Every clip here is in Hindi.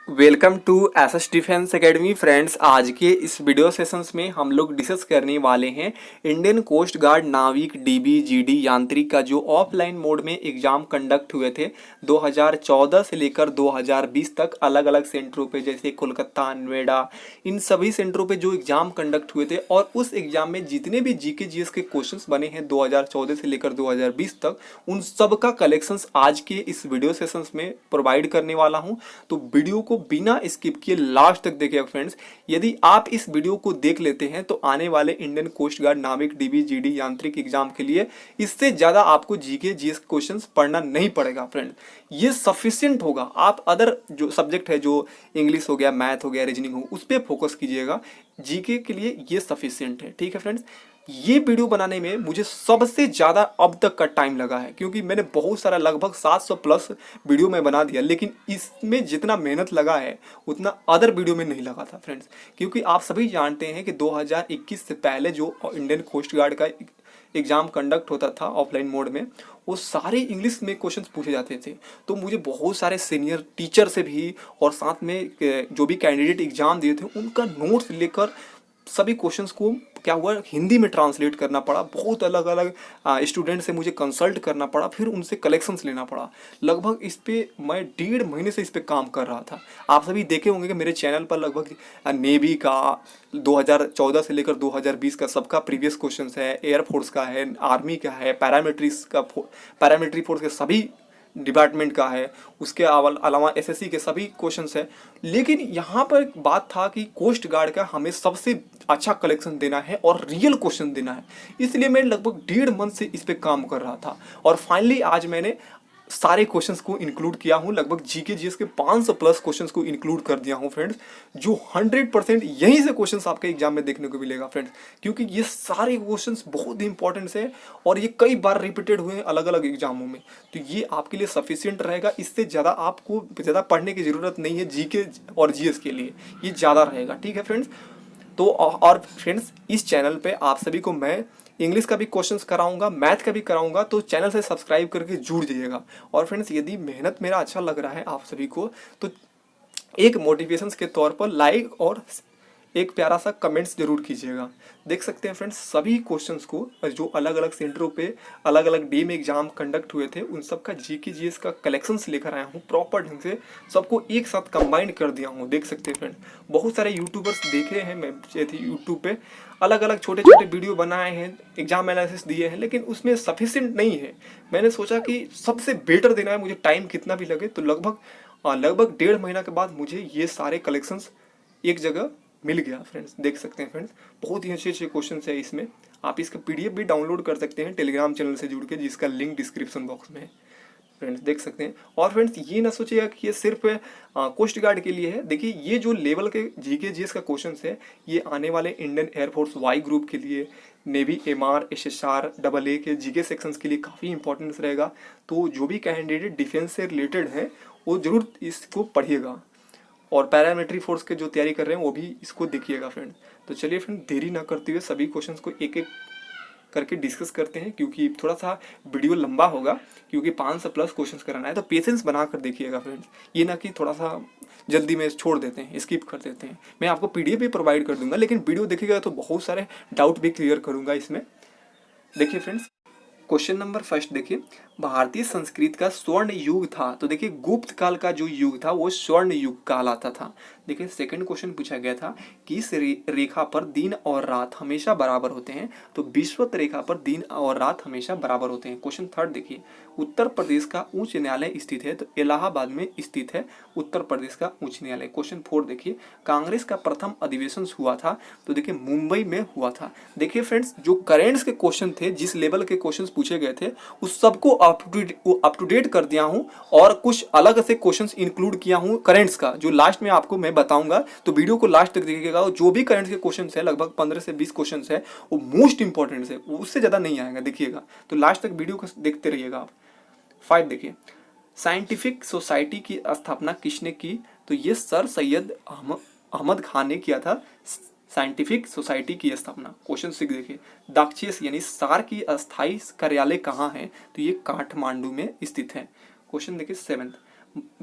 Welcome to SS defence academy friends. आज के इस वीडियो सेशंस में हम लोग डिस्कस करने वाले हैं इंडियन कोस्ट गार्ड नाविक डीबी जीडी यांत्रिक का जो ऑफलाइन मोड में एग्जाम कंडक्ट हुए थे 2014 से लेकर 2020 तक अलग अलग सेंटरों पे, जैसे कोलकाता, नोएडा, इन सभी सेंटरों पे जो एग्जाम कंडक्ट हुए थे। और उस एग्जाम में जितने भी जीके जीएस के क्वेश्चंस बने हैं 2014 से लेकर 2020 तक, उन सब का कलेक्शंस आज के इस वीडियो सेशंस में प्रोवाइड करने वाला हूं। तो वीडियो को बिना स्किप किए लास्ट तक देखिएगा फ्रेंड्स। यदि आप इस वीडियो को देख लेते हैं तो आने वाले इंडियन कोस्ट गार्ड नाविक डीबी जीडी यांत्रिक एग्जाम के लिए इससे ज्यादा आपको जीके जीएस क्वेश्चंस पढ़ना नहीं पड़ेगा फ्रेंड्स। ये सफिशिएंट होगा। आप अदर जो सब्जेक्ट है, जो इंग्लिश हो गया, मैथ हो गया, रीजनिंग हो, उस पर फोकस कीजिएगा। जीके के लिए ये सफिशिएंट है। ठीक है फ्रेंड्स, ये वीडियो बनाने में मुझे सबसे ज़्यादा अब तक का टाइम लगा है, क्योंकि मैंने बहुत सारा लगभग 700 प्लस वीडियो में बना दिया, लेकिन इसमें जितना मेहनत लगा है उतना अदर वीडियो में नहीं लगा था फ्रेंड्स। क्योंकि आप सभी जानते हैं कि 2021 से पहले जो इंडियन कोस्ट गार्ड का एग्जाम कंडक्ट होता था ऑफलाइन मोड में, वो सारे इंग्लिश में क्वेश्चंस पूछे जाते थे। तो मुझे बहुत सारे सीनियर टीचर से भी और साथ में जो भी कैंडिडेट एग्जाम दिए थे उनका नोट्स लेकर सभी क्वेश्चंस को क्या हुआ, हिंदी में ट्रांसलेट करना पड़ा। बहुत अलग अलग स्टूडेंट से मुझे कंसल्ट करना पड़ा, फिर उनसे कलेक्शंस लेना पड़ा। लगभग इस पे मैं 1.5 महीने से इस पे काम कर रहा था। आप सभी देखे होंगे कि मेरे चैनल पर लगभग नेवी का 2014 से लेकर 2020 का सबका प्रीवियस क्वेश्चंस है, एयरफोर्स का है, आर्मी का है, पैरामिलिट्री फोर्स के सभी डिपार्टमेंट का है, उसके अलावा एसएससी के सभी क्वेश्चंस है। लेकिन यहाँ पर एक बात था कि कोस्ट गार्ड का हमें सबसे अच्छा कलेक्शन देना है और रियल क्वेश्चन देना है, इसलिए मैं लगभग 1.5 मंथ से इस पे काम कर रहा था। और फाइनली आज मैंने सारे क्वेश्चंस को इंक्लूड किया हूँ। लगभग जीके जीएस के 500 प्लस क्वेश्चंस को इंक्लूड कर दिया हूँ फ्रेंड्स, जो 100% यहीं से क्वेश्चंस आपके एग्जाम में देखने को मिलेगा फ्रेंड्स। क्योंकि ये सारे क्वेश्चंस बहुत ही इंपॉर्टेंट है और ये कई बार रिपीटेड हुए हैं अलग अलग एग्जामों में। तो ये आपके लिए सफिशियंट रहेगा। इससे ज़्यादा आपको ज़्यादा पढ़ने की ज़रूरत नहीं है जीके और जीएस के लिए, ये ज़्यादा रहेगा। ठीक है फ्रेंड्स। तो और फ्रेंड्स, इस चैनल पे आप सभी को मैं इंग्लिश का भी क्वेश्चंस कराऊंगा, मैथ का भी कराऊंगा, तो चैनल से सब्सक्राइब करके जुड़ जाइएगा। और फ्रेंड्स, यदि मेहनत मेरा अच्छा लग रहा है आप सभी को, तो एक मोटिवेशंस के तौर पर लाइक और एक प्यारा सा कमेंट्स जरूर कीजिएगा। देख सकते हैं फ्रेंड्स, सभी क्वेश्चंस को जो अलग अलग सेंटरों पे अलग अलग डे में एग्जाम कंडक्ट हुए थे उन सब का जीके जीएस का कलेक्शंस लेकर आया हूँ। प्रॉपर ढंग से सबको एक साथ कंबाइन कर दिया हूँ। देख सकते हैं फ्रेंड्स, बहुत सारे यूट्यूबर्स देख रहे हैं, मैं यूट्यूब पे अलग अलग छोटे छोटे वीडियो बनाए हैं, एग्जाम एनालिसिस दिए हैं, लेकिन उसमें सफिशिएंट नहीं है। मैंने सोचा कि सबसे बेटर देना है, मुझे टाइम कितना भी लगे, तो लगभग 1.5 महीना के बाद मुझे ये सारे कलेक्शंस एक जगह मिल गया फ्रेंड्स। देख सकते हैं फ्रेंड्स, बहुत ही अच्छे अच्छे क्वेश्चन है इसमें। आप इसका पीडीएफ भी डाउनलोड कर सकते हैं टेलीग्राम चैनल से जुड़ के, जिसका लिंक डिस्क्रिप्शन बॉक्स में है फ्रेंड्स। देख सकते हैं। और फ्रेंड्स, ये ना सोचिएगा कि ये सिर्फ कोस्ट गार्ड के लिए है। देखिए, ये जो लेवल के जीके जीएस का क्वेश्चन है, ये आने वाले इंडियन एयरफोर्स वाई ग्रुप के लिए, नेवी एमआर एसएसआर AA के जीके सेक्शंस के लिए काफ़ी इंपॉर्टेंस रहेगा। तो जो भी कैंडिडेट डिफेंस से रिलेटेड है वो जरूर इसको पढ़िएगा। और पैरामिलिट्री फोर्स के जो तैयारी कर रहे हैं वो भी इसको देखिएगा फ्रेंड। तो चलिए फ्रेंड, देरी ना करते हुए सभी क्वेश्चंस को एक एक करके डिस्कस करते हैं, क्योंकि थोड़ा सा वीडियो लंबा होगा, क्योंकि 500 प्लस क्वेश्चंस कराना है। तो पेशेंस बनाकर देखिएगा फ्रेंड्स, ये ना कि थोड़ा सा जल्दी में छोड़ देते हैं, स्किप कर देते हैं। मैं आपको पीडीएफ भी प्रोवाइड कर दूंगा, लेकिन वीडियो देखिएगा तो बहुत सारे डाउट भी क्लियर करूंगा इसमें। देखिए फ्रेंड्स, क्वेश्चन नंबर फर्स्ट देखिए, भारतीय संस्कृत का स्वर्ण युग था। तो देखिए, गुप्त काल का जो युग था वो स्वर्ण युग कहलाता था। देखिए, सेकंड क्वेश्चन पूछा गया था कि इस रेखा पर दिन और रात हमेशा बराबर होते हैं। तो विषुवत रेखा पर दिन और रात हमेशा बराबर होते हैं। क्वेश्चन थर्ड देखिए, उत्तर प्रदेश का उच्च न्यायालय स्थित है। तो इलाहाबाद में स्थित है उत्तर प्रदेश का उच्च न्यायालय। क्वेश्चन फोर्थ देखिए, कांग्रेस का प्रथम अधिवेशन हुआ था। तो देखिए, मुंबई में हुआ था। देखिए फ्रेंड्स, जो करेंट्स के क्वेश्चन थे, जिस लेवल के क्वेश्चन पूछे गए थे, उस सबको अप टू डेट कर दिया हूं और कुछ अलग से क्वेश्चंस इंक्लूड किया हूं करेंट्स का, जो लास्ट में आपको मैं बताऊंगा। तो वीडियो को लास्ट तक देखिएगा। जो भी करेंट्स के क्वेश्चंस है, लगभग 15 से 20 क्वेश्चंस है, वो मोस्ट इंपॉर्टेंट है, उससे ज्यादा नहीं आएगा, देखिएगा। तो लास्ट तक वीडियो को देखते रहिएगा आप। 5 देखिए, साइंटिफिक सोसाइटी की स्थापना किसने की? तो ये सर सैयद अहमद खान ने किया था साइंटिफिक सोसाइटी की स्थापना। क्वेश्चन 6 देखिए, दाक्षिस यानी सार की अस्थायी कार्यालय कहाँ है? तो ये काठमांडू में स्थित है। क्वेश्चन देखिए 7,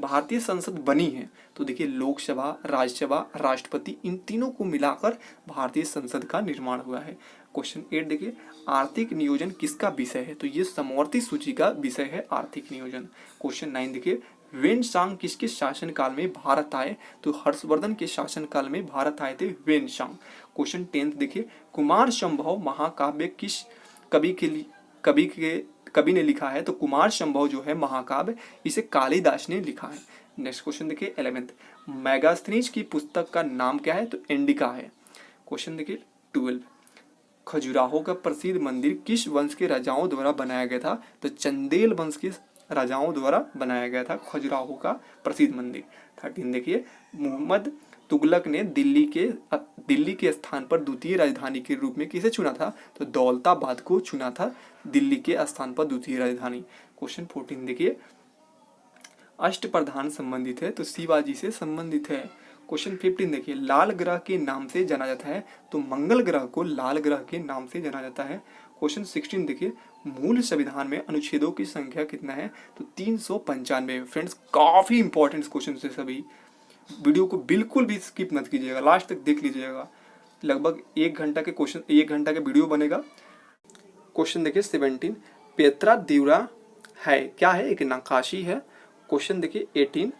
भारतीय संसद बनी है? तो देखिए लोकसभा, राज्यसभा, राष्ट्रपति, इन तीनों को मिलाकर भारतीय संसद का निर्माण हुआ है। क्वेश्चन 8 देखिए आर्थिक नियोजन किसका विषय है? तो ये समवर्ती सूची का विषय है आर्थिक नियोजन। क्वेश्चन 9 देखिए वेनसांग किसके शासनकाल में भारत आए? तो हर्षवर्धन के शासनकाल में भारत आए थे वेनसांग। क्वेश्चन 10 देखिए कुमार संभव महाकाव्य किस कवि ने लिखा है? तो कुमार संभव जो है महाकाव्य इसे कालिदास ने लिखा है। नेक्स्ट क्वेश्चन देखिए 11th मैगास्थनीज की पुस्तक का नाम क्या है? तो इंडिका है। क्वेश्चन देखिए 12 खजुराहो का प्रसिद्ध मंदिर किस वंश के राजाओं द्वारा बनाया गया था? तो चंदेल वंश के राजाओं द्वारा बनाया गया था खजुराहो का प्रसिद्ध मंदिर। 13 देखिए मोहम्मद तुगलक ने दिल्ली के स्थान पर द्वितीय राजधानी के रूप में किसे चुना था? तो दौलताबाद को चुना था दिल्ली के स्थान पर द्वितीय राजधानी। क्वेश्चन 14 देखिए अष्ट प्रधान संबंधित है? तो शिवाजी से संबंधित है। क्वेश्चन 15 देखिए लाल ग्रह के नाम से जाना जाता है? तो मंगल ग्रह को लाल ग्रह के नाम से जाना जाता है। क्वेश्चन 16 देखिए मूल संविधान में अनुच्छेदों की संख्या कितना है? तो 395। फ्रेंड्स काफी इंपॉर्टेंट क्वेश्चन है सभी, वीडियो को बिल्कुल भी स्किप मत कीजिएगा, लास्ट तक देख लीजिएगा। लगभग 1 घंटा के क्वेश्चन, 1 घंटा का वीडियो बनेगा। क्वेश्चन देखिए 17 पेत्रा दीवरा है क्या है? एक नक्काशी है। क्वेश्चन देखिए 18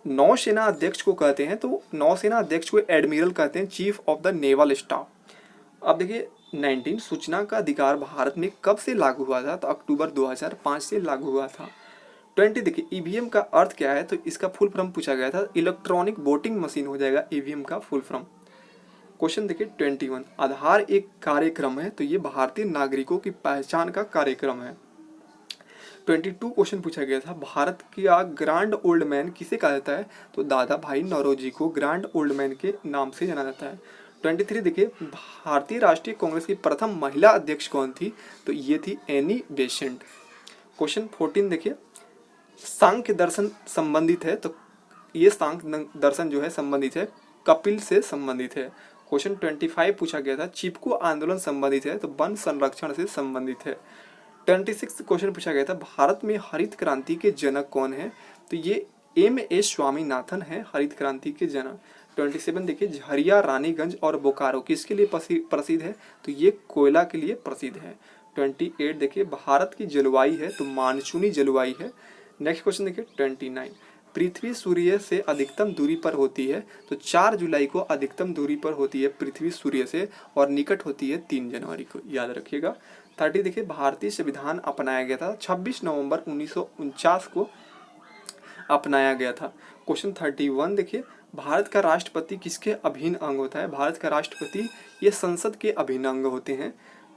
नौसेना अध्यक्ष को कहते हैं? तो नौसेना अध्यक्ष को एडमिरल कहते हैं, chief of the naval staff. अब देखिए 19 सूचना का अधिकार भारत में कब से लागू हुआ था? तो अक्टूबर 2005 से लागू हुआ था। 20 देखिए ईवीएम का अर्थ क्या है? तो इसका फुल फॉर्म पूछा गया था, इलेक्ट्रॉनिक वोटिंग मशीन हो जाएगा ईवीएम का फुल फॉर्म। क्वेश्चन देखिए 21 आधार एक कार्यक्रम है? तो ये भारतीय नागरिकों की पहचान का कार्यक्रम है। 22 क्वेश्चन पूछा गया था भारत का ग्रैंड ओल्ड मैन किसे कहा जाता है? तो दादा भाई नौरोजी को ग्रैंड ओल्ड मैन के नाम से जाना जाता है। 23 देखिए भारतीय राष्ट्रीय कांग्रेस की प्रथम महिला अध्यक्ष कौन थी? तो ये थी एनी बेसेंट। क्वेश्चन 14 देखिए सांख्य दर्शन संबंधित है? तो ये सांख्य दर्शन जो है संबंधित है कपिल से संबंधित है। क्वेश्चन 25 पूछा गया था चिपको आंदोलन संबंधित है? तो वन संरक्षण से संबंधित है। 26 क्वेश्चन पूछा गया था भारत में हरित क्रांति के जनक कौन है? तो ये M.A. स्वामीनाथन है हरित क्रांति के जनक। 27 देखिए झरिया, रानीगंज और बोकारो किसके लिए प्रसिद्ध है? तो ये कोयला के लिए प्रसिद्ध है। 28 देखिए भारत की जलवायु है? तो मानसूनी जलवायु है। नेक्स्ट क्वेश्चन देखिए 29 पृथ्वी सूर्य से अधिकतम दूरी पर होती है? तो 4 जुलाई को अधिकतम दूरी पर होती है पृथ्वी सूर्य से, और निकट होती है 3 जनवरी को, याद रखिएगा। 30 देखिए भारतीय संविधान अपनाया गया था 26 नवंबर 1949 को अपनाया गया था। क्वेश्चन 31 देखिए भारत का राष्ट्रपति किसके अभिन्न अंग होता है? भारत का राष्ट्रपति ये संसद के अभिन्न अंग होते हैं।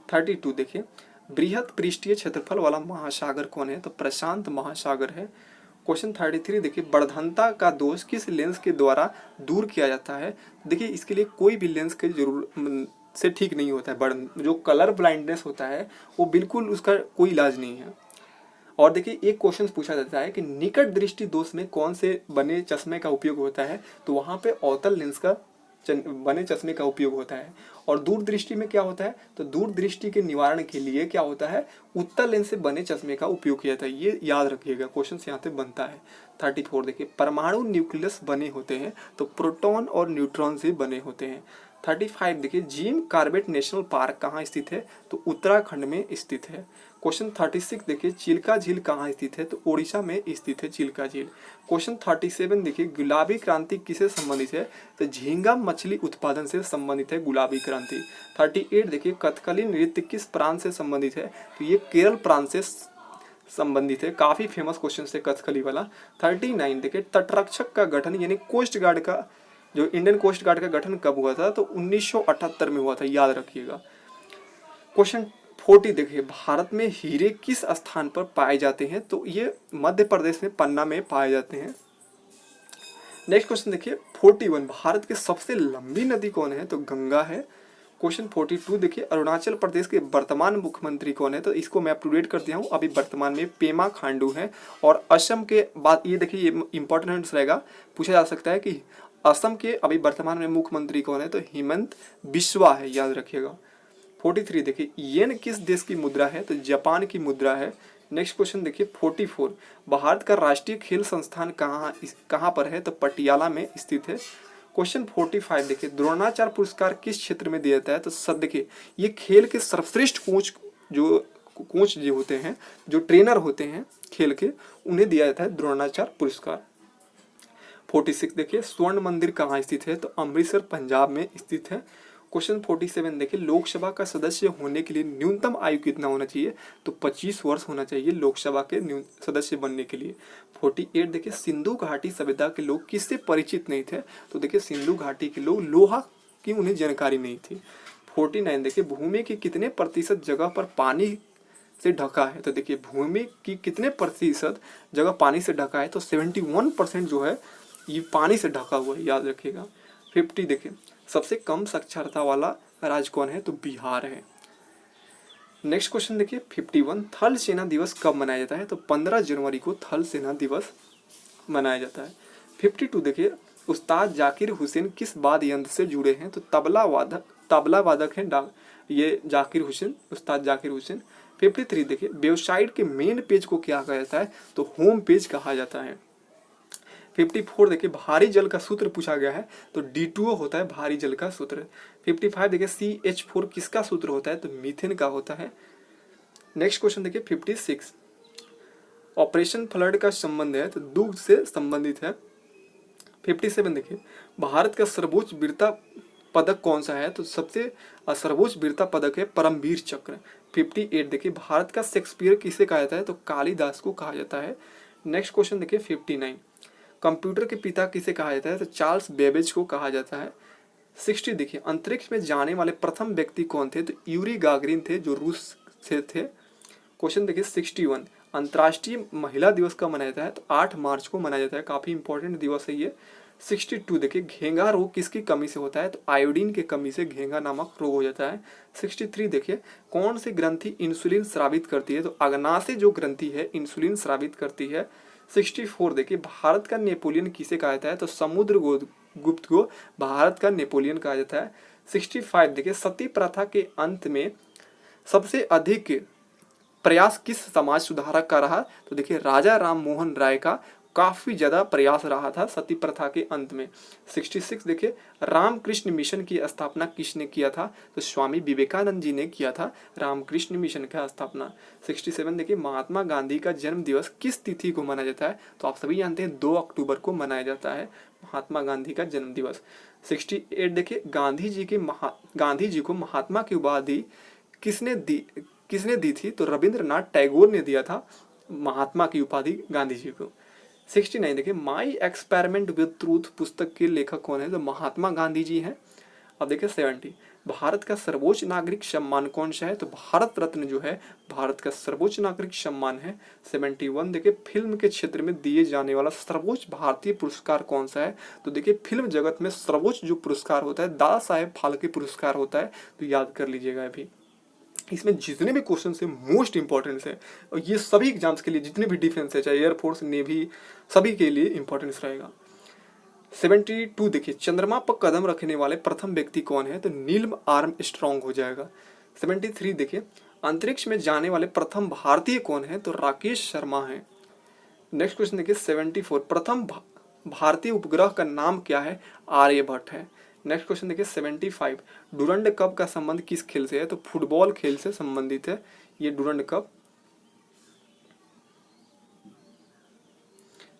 32 देखिए बृहत पृष्ठीय क्षेत्रफल वाला महासागर कौन है? तो प्रशांत महासागर है। क्वेश्चन 33 देखिए बढ़ंता का दोष किस लेंस के द्वारा दूर किया जाता है? देखिए इसके लिए कोई भी लेंस की जरूरत से ठीक नहीं होता है। जो कलर ब्लाइंडनेस होता है वो बिल्कुल उसका कोई इलाज नहीं है। और देखिए एक क्वेश्चन पूछा जाता है कि निकट दृष्टि दोष में कौन से बने चश्मे का उपयोग होता है? तो वहाँ पे अवतल लेंस का बने चश्मे का उपयोग होता है। और दूर दृष्टि में क्या होता है? तो दूर दृष्टि के निवारण के लिए क्या होता है? उत्तल लेंस से बने चश्मे का उपयोग किया जाता है। ये याद रखिएगा, क्वेश्चन यहाँ से बनता है। 34 देखिए परमाणु न्यूक्लियस बने होते हैं? तो प्रोटॉन और न्यूट्रॉन से बने होते हैं। 35 देखिए जिम कॉर्बेट नेशनल पार्क कहाँ स्थित है? तो उत्तराखंड में स्थित है। क्वेश्चन 36 देखिए चिल्का झील कहाँ स्थित है? तो उड़ीसा में स्थित है चिल्का झील। क्वेश्चन 37 देखिए गुलाबी क्रांति किसे संबंधित है? तो झींगा मछली उत्पादन से संबंधित है गुलाबी क्रांति। 38 देखिए कथकली नृत्य किस प्रांत से संबंधित है? तो ये केरल प्रांत से संबंधित है। काफी फेमस क्वेश्चन है कथकली वाला। 39 देखिए तटरक्षक का गठन यानी कोस्ट गार्ड का जो इंडियन कोस्ट गार्ड का गठन कब हुआ था? तो 1978 में हुआ था, याद रखिएगा। क्वेश्चन 40 देखिए भारत में हीरे किस स्थान पर पाए जाते हैं? तो ये मध्य प्रदेश में पन्ना में पाए जाते हैं। नेक्स्ट क्वेश्चन देखिए 41 भारत की सबसे लंबी नदी कौन है? तो गंगा है। क्वेश्चन 42 देखिए अरुणाचल प्रदेश के वर्तमान मुख्यमंत्री कौन है? तो इसको मैं अप टू डेट कर दिया हूँ, अभी वर्तमान में पेमा खांडू है। और असम के बाद ये देखिए ये इंपॉर्टेंट रहेगा, पूछा जा सकता है कि असम के अभी वर्तमान में मुख्यमंत्री कौन है? तो हेमंत बिस्वा है, याद रखिएगा। 43 देखिए येन किस देश की मुद्रा है? तो जापान की मुद्रा है। नेक्स्ट क्वेश्चन देखिए 44, भारत का राष्ट्रीय खेल संस्थान कहाँ पर है? तो पटियाला में स्थित है। क्वेश्चन 45 देखिए, द्रोणाचार्य पुरस्कार किस क्षेत्र में दिया जाता है? तो सब देखिए, ये खेल के सर्वश्रेष्ठ कोच जो होते हैं, जो ट्रेनर होते हैं खेल के, उन्हें दिया जाता है द्रोणाचार्य पुरस्कार। 46 देखिए, स्वर्ण मंदिर कहाँ स्थित है? तो अमृतसर पंजाब में स्थित है। क्वेश्चन 47 देखिए, लोकसभा का सदस्य होने के लिए न्यूनतम आयु कितना होना चाहिए? तो 25 वर्ष होना चाहिए लोकसभा के सदस्य बनने के लिए। 48 देखिए, सिंधु घाटी सभ्यता के लोग किससे परिचित नहीं थे? तो देखिए, सिंधु घाटी के लोग लोहा की उन्हें जानकारी नहीं थी। 49 देखिए, भूमि के कितने प्रतिशत जगह पर पानी से ढका है? तो देखिए, भूमि की कितने प्रतिशत जगह पानी से ढका है? तो 71% जो है ये पानी से ढका हुआ है, याद रखिएगा। 50 देखिए, सबसे कम साक्षरता वाला राज्य कौन है? तो बिहार है। नेक्स्ट क्वेश्चन देखिए 51, थल सेना दिवस कब मनाया जाता है? तो 15 जनवरी को थल सेना दिवस मनाया जाता है। 52 देखिए, उस्ताद जाकिर हुसैन किस वाद्य यंत्र से जुड़े हैं? तो तबला वादक हैं ये जाकिर हुसैन, उस्ताद जाकिर हुसैन। 53 देखिए, वेबसाइट के मेन पेज को क्या कहा जाता है? तो होम पेज कहा जाता है। 54 देखिए, भारी जल का सूत्र पूछा गया है, तो D2O होता है भारी जल का सूत्र। 55 देखिए, CH4 किसका सूत्र होता है? तो मीथेन का होता है। नेक्स्ट क्वेश्चन देखिए 56, ऑपरेशन फ्लड का संबंध है, तो दुग्ध से संबंधित है। 57 देखिए, भारत का सर्वोच्च वीरता पदक कौन सा है? तो सबसे सर्वोच्च वीरता पदक है परमवीर चक्र। 58 देखिए, भारत का शेक्सपियर किसे कहा जाता है? तो कालिदास को कहा जाता है। नेक्स्ट क्वेश्चन देखिए 59, कंप्यूटर के पिता किसे कहा जाता है? तो चार्ल्स बेबेज को कहा जाता है। 60 देखिए, अंतरिक्ष में जाने वाले प्रथम व्यक्ति कौन थे? तो यूरी गागरिन थे, जो रूस से थे। क्वेश्चन देखिए 61, अंतर्राष्ट्रीय महिला दिवस कब मनाया जाता है? तो 8 मार्च को मनाया जाता है, काफी इंपॉर्टेंट दिवस है ये। 62 देखिए, घेंगा रोग किसकी कमी से होता है? तो आयोडीन की कमी से घेंगा नामक रोग हो जाता है। 63 देखिए, कौन सी ग्रंथि इंसुलिन स्रावित करती है? तो अग्नाशय जो ग्रंथि है इंसुलिन स्रावित करती है। 64 देखिए, भारत का नेपोलियन किसे कहा जाता है? तो समुद्रगुप्त को भारत का नेपोलियन कहा जाता है। 65 देखिए, सती प्रथा के अंत में सबसे अधिक प्रयास किस समाज सुधारक का रहा? तो देखिए, राजा राम मोहन राय का काफी ज्यादा प्रयास रहा था सती प्रथा के अंत में। 66 देखिए, रामकृष्ण मिशन की स्थापना किसने किया था? तो स्वामी विवेकानंद जी ने किया था रामकृष्ण मिशन का स्थापना। 67 देखिए, महात्मा गांधी का जन्म दिवस किस तिथि को मनाया जाता है? तो आप सभी जानते हैं 2 अक्टूबर को मनाया जाता है महात्मा गांधी का जन्म दिवस। 68 देखिए, गांधी जी को महात्मा की उपाधि किसने दी थी? तो रविंद्रनाथ टैगोर ने दिया था महात्मा की उपाधि गांधी जी को। 69 देखिए, माई एक्सपेरिमेंट विद ट्रूथ पुस्तक के लेखक कौन है? तो महात्मा गांधी जी हैं। अब देखिए 70, भारत का सर्वोच्च नागरिक सम्मान कौन सा है? तो भारत रत्न जो है भारत का सर्वोच्च नागरिक सम्मान है। 71 देखिए, फिल्म के क्षेत्र में दिए जाने वाला सर्वोच्च भारतीय पुरस्कार कौन सा है? तो देखिए, फिल्म जगत में सर्वोच्च जो पुरस्कार होता है दादा साहेब फाल्के पुरस्कार होता है, तो याद कर लीजिएगा अभी। इसमें जितने भी क्वेश्चन है मोस्ट इंपॉर्टेंस है, और ये सभी एग्जाम्स के लिए, जितने भी डिफेंस है, चाहे एयरफोर्स नेवी, सभी के लिए इंपॉर्टेंस रहेगा। 72 देखिए, चंद्रमा पर कदम रखने वाले प्रथम व्यक्ति कौन है? तो नील आर्मस्ट्रॉन्ग हो जाएगा। 73 देखिए, अंतरिक्ष में जाने वाले प्रथम भारतीय कौन है? तो राकेश शर्मा है। नेक्स्ट क्वेश्चन देखिए 74, प्रथम भारतीय उपग्रह का नाम क्या है? आर्यभट्ट है। नेक्स्ट क्वेश्चन देखिए 75, डुरंड कप का संबंध किस खेल से है? तो फुटबॉल खेल से संबंधित है ये डुरंड कप।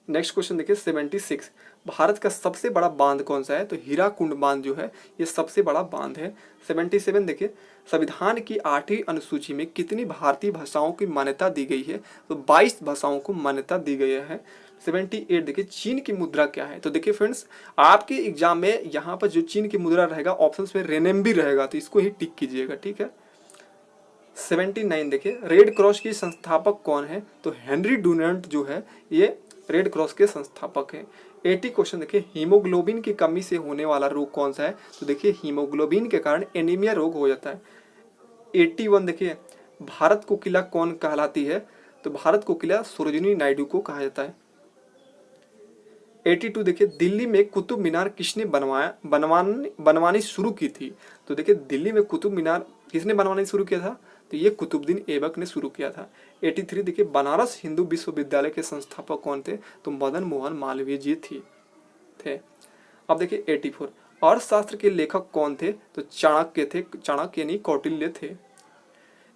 नेक्स्ट क्वेश्चन देखिए 76, भारत का सबसे बड़ा बांध कौन सा है? तो हीराकुंड बांध जो है ये सबसे बड़ा बांध है। 77 देखिए, संविधान की 8वीं अनुसूची में कितनी भारतीय भाषाओं की मान्यता दी गई है? तो 22 भाषाओं को मान्यता दी गई है। 78 देखिए, चीन की मुद्रा क्या है? तो देखिए फ्रेंड्स, आपके एग्जाम में यहाँ पर जो चीन की मुद्रा रहेगा ऑप्शन में रेनेम्बी रहेगा, तो इसको ही टिक कीजिएगा, ठीक है। 79 देखिए, रेड क्रॉस की संस्थापक कौन है? तो हेनरी डुनांट जो है ये रेड क्रॉस के संस्थापक हैं। 80 क्वेश्चन देखिए, हीमोग्लोबिन की कमी से होने वाला रोग कौन सा है? तो देखिए, हीमोग्लोबिन के कारण एनीमिया रोग हो जाता है। 81 देखिए, भारत कोकिला कौन कहलाती है? तो भारत कोकिला सरोजिनी नायडू को कहा जाता है। 82 देखिए, दिल्ली में कुतुब मीनार किसने बनवानी शुरू की थी? तो देखिए, दिल्ली में कुतुब मीनार किसने बनवानी शुरू किया था? तो ये कुतुबुद्दीन ऐबक ने शुरू किया था। 83 देखिए बनारस हिंदू विश्वविद्यालय के संस्थापक कौन थे, तो मदन मोहन मालवीय जी थे। अब देखिए 84 अर्थशास्त्र के लेखक कौन थे, तो चाणक्य यानी कौटिल्य थे।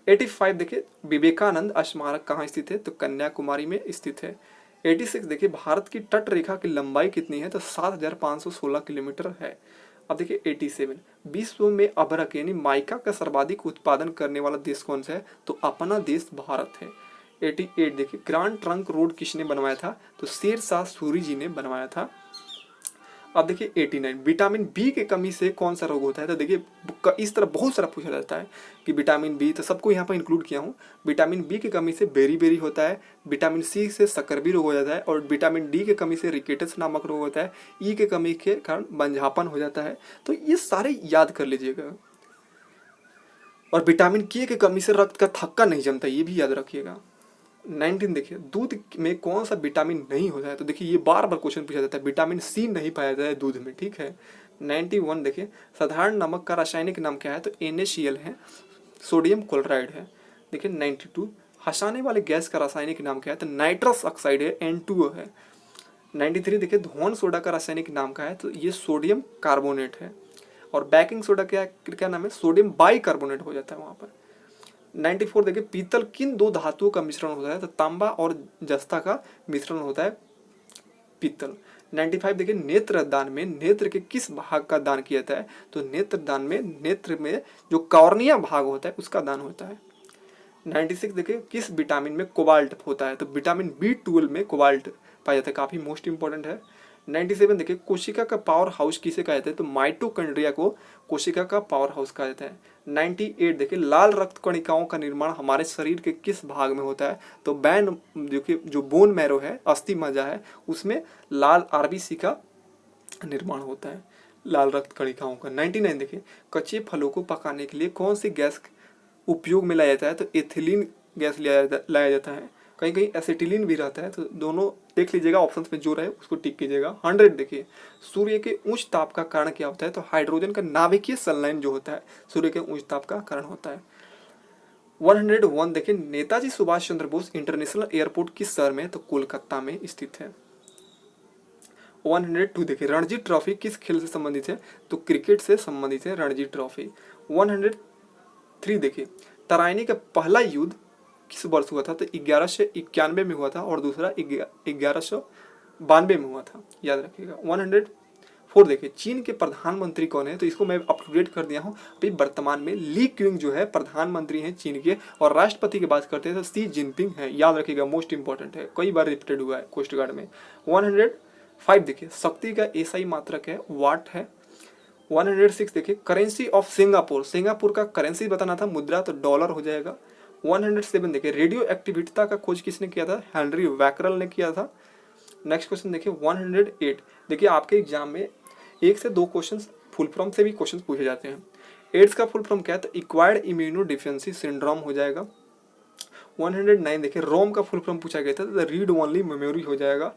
85 देखिए विवेकानंद स्मारक कहाँ स्थित है, तो कन्याकुमारी में स्थित है। 86 देखिए भारत की तट रेखा की लंबाई कितनी है, तो 7516 किलोमीटर है। अब देखिए 87 विश्व में अभ्रक यानी माइका का सर्वाधिक उत्पादन करने वाला देश कौन सा है, तो अपना देश भारत है। 88 देखिए ग्रांड ट्रंक रोड किसने बनवाया था, तो शेरशाह सूरी जी ने बनवाया था। अब देखिए 89 विटामिन बी की कमी से कौन सा रोग होता है, तो देखिए इस तरह बहुत सारा पूछा जाता है कि विटामिन बी, तो सबको यहाँ पर इंक्लूड किया हूँ। विटामिन बी की कमी से बेरी होता है, विटामिन सी से सकरबी रोग हो जाता है, और विटामिन डी की कमी से रिकेटस नामक रोग होता है, ई के कमी के कारण बंझापन हो जाता है। तो ये सारे याद कर लीजिएगा। और विटामिन के की कमी से रक्त का थक्का नहीं जमता, ये भी याद रखिएगा। 19 देखिए दूध में कौन सा विटामिन नहीं होता है, तो देखिए ये बार बार क्वेश्चन पूछा जाता है, विटामिन सी नहीं पाया जाता है दूध में, ठीक है। 91 देखिए साधारण नमक का रासायनिक नाम क्या है, तो NaCl है, सोडियम क्लोराइड है। देखिए 92 हंसाने वाले गैस का रासायनिक नाम क्या है, तो नाइट्रस ऑक्साइड है, N2O है। 93 देखिए धोन सोडा का रासायनिक नाम क्या है, तो ये सोडियम कार्बोनेट है। और बेकिंग सोडा क्या नाम है, सोडियम बाइकार्बोनेट हो जाता है वहाँ पर। 94 देखिए पीतल किन दो धातुओं का मिश्रण होता है, तो तांबा और जस्ता का मिश्रण होता है पीतल। 95 देखिए नेत्र दान में नेत्र के किस भाग का दान किया जाता है, तो नेत्र दान में नेत्र में जो कॉर्निया भाग होता है उसका दान होता है। 96 देखिए किस विटामिन में कोबाल्ट होता है, तो विटामिन B12 में कोबाल्ट पाया जाता है, काफी मोस्ट इंपॉर्टेंट है। 97 देखिए कोशिका का पावर हाउस किसे कहा जाता है, तो माइटोकॉन्ड्रिया को कोशिका का पावर हाउस कहा जाता है। 98 देखिए लाल रक्त कणिकाओं का निर्माण हमारे शरीर के किस भाग में होता है, तो बैन देखिए जो बोन मैरो है, अस्थि मज्जा है, उसमें लाल RBC का निर्माण होता है, लाल रक्त कणिकाओं का। 99 देखिए कच्चे फलों को पकाने के लिए कौन सी गैस उपयोग में लाया जाता है, तो एथिलीन गैस लाया जाता है, कहीं कहीं एसिटिलीन भी रहता है, तो दोनों देख लीजिएगा, ऑप्शन में जो रहे उसको टिक कीजिएगा। 100 देखिए सूर्य के उच्च ताप का कारण क्या होता है, तो हाइड्रोजन का नाभिकीय संलयन जो होता है सूर्य के उच्च ताप का कारण होता है। 101 देखिए नेताजी सुभाष चंद्र बोस इंटरनेशनल एयरपोर्ट किस शहर में, तो कोलकाता में स्थित है। 102 देखिए रणजी ट्रॉफी किस खेल से संबंधित है, तो क्रिकेट से संबंधित है रणजी ट्रॉफी। 103 देखिए तराइनी का पहला युद्ध किस वर्ष हुआ था, तो 1191 में हुआ था, और दूसरा 1192 में हुआ था, याद रखिएगा। 104 देखिए चीन के प्रधानमंत्री कौन है, तो इसको मैं अप टू डेट कर दिया हूँ। अभी वर्तमान में ली क्विंग जो है प्रधानमंत्री हैं चीन के, और राष्ट्रपति की बात करते हैं तो शी जिनपिंग है, याद रखिएगा, मोस्ट इंपॉर्टेंट है, कई बार रिपीटेड हुआ है कोस्ट गार्ड में। 105 देखिए शक्ति का SI मात्रक है वाट है। 106 देखिए करेंसी ऑफ सिंगापुर, सिंगापुर का करेंसी बताना था, मुद्रा तो डॉलर हो जाएगा। 107 देखिए रेडियो एक्टिविटी का खोज किसने किया था, हेनरी वैकरल ने किया था। नेक्स्ट क्वेश्चन देखिए 108 देखिए आपके एग्जाम में 1 से 2 क्वेश्चन फुल फॉर्म से भी क्वेश्चन पूछे जाते हैं। एड्स का फुल फॉर्म क्या है, तो एक्वायर्ड इम्यूनो डिफिशियंसी सिंड्रोम हो जाएगा। 109 देखिए रोम का फुल फॉर्म पूछा गया था, तो रीड ओनली मेमोरी हो जाएगा।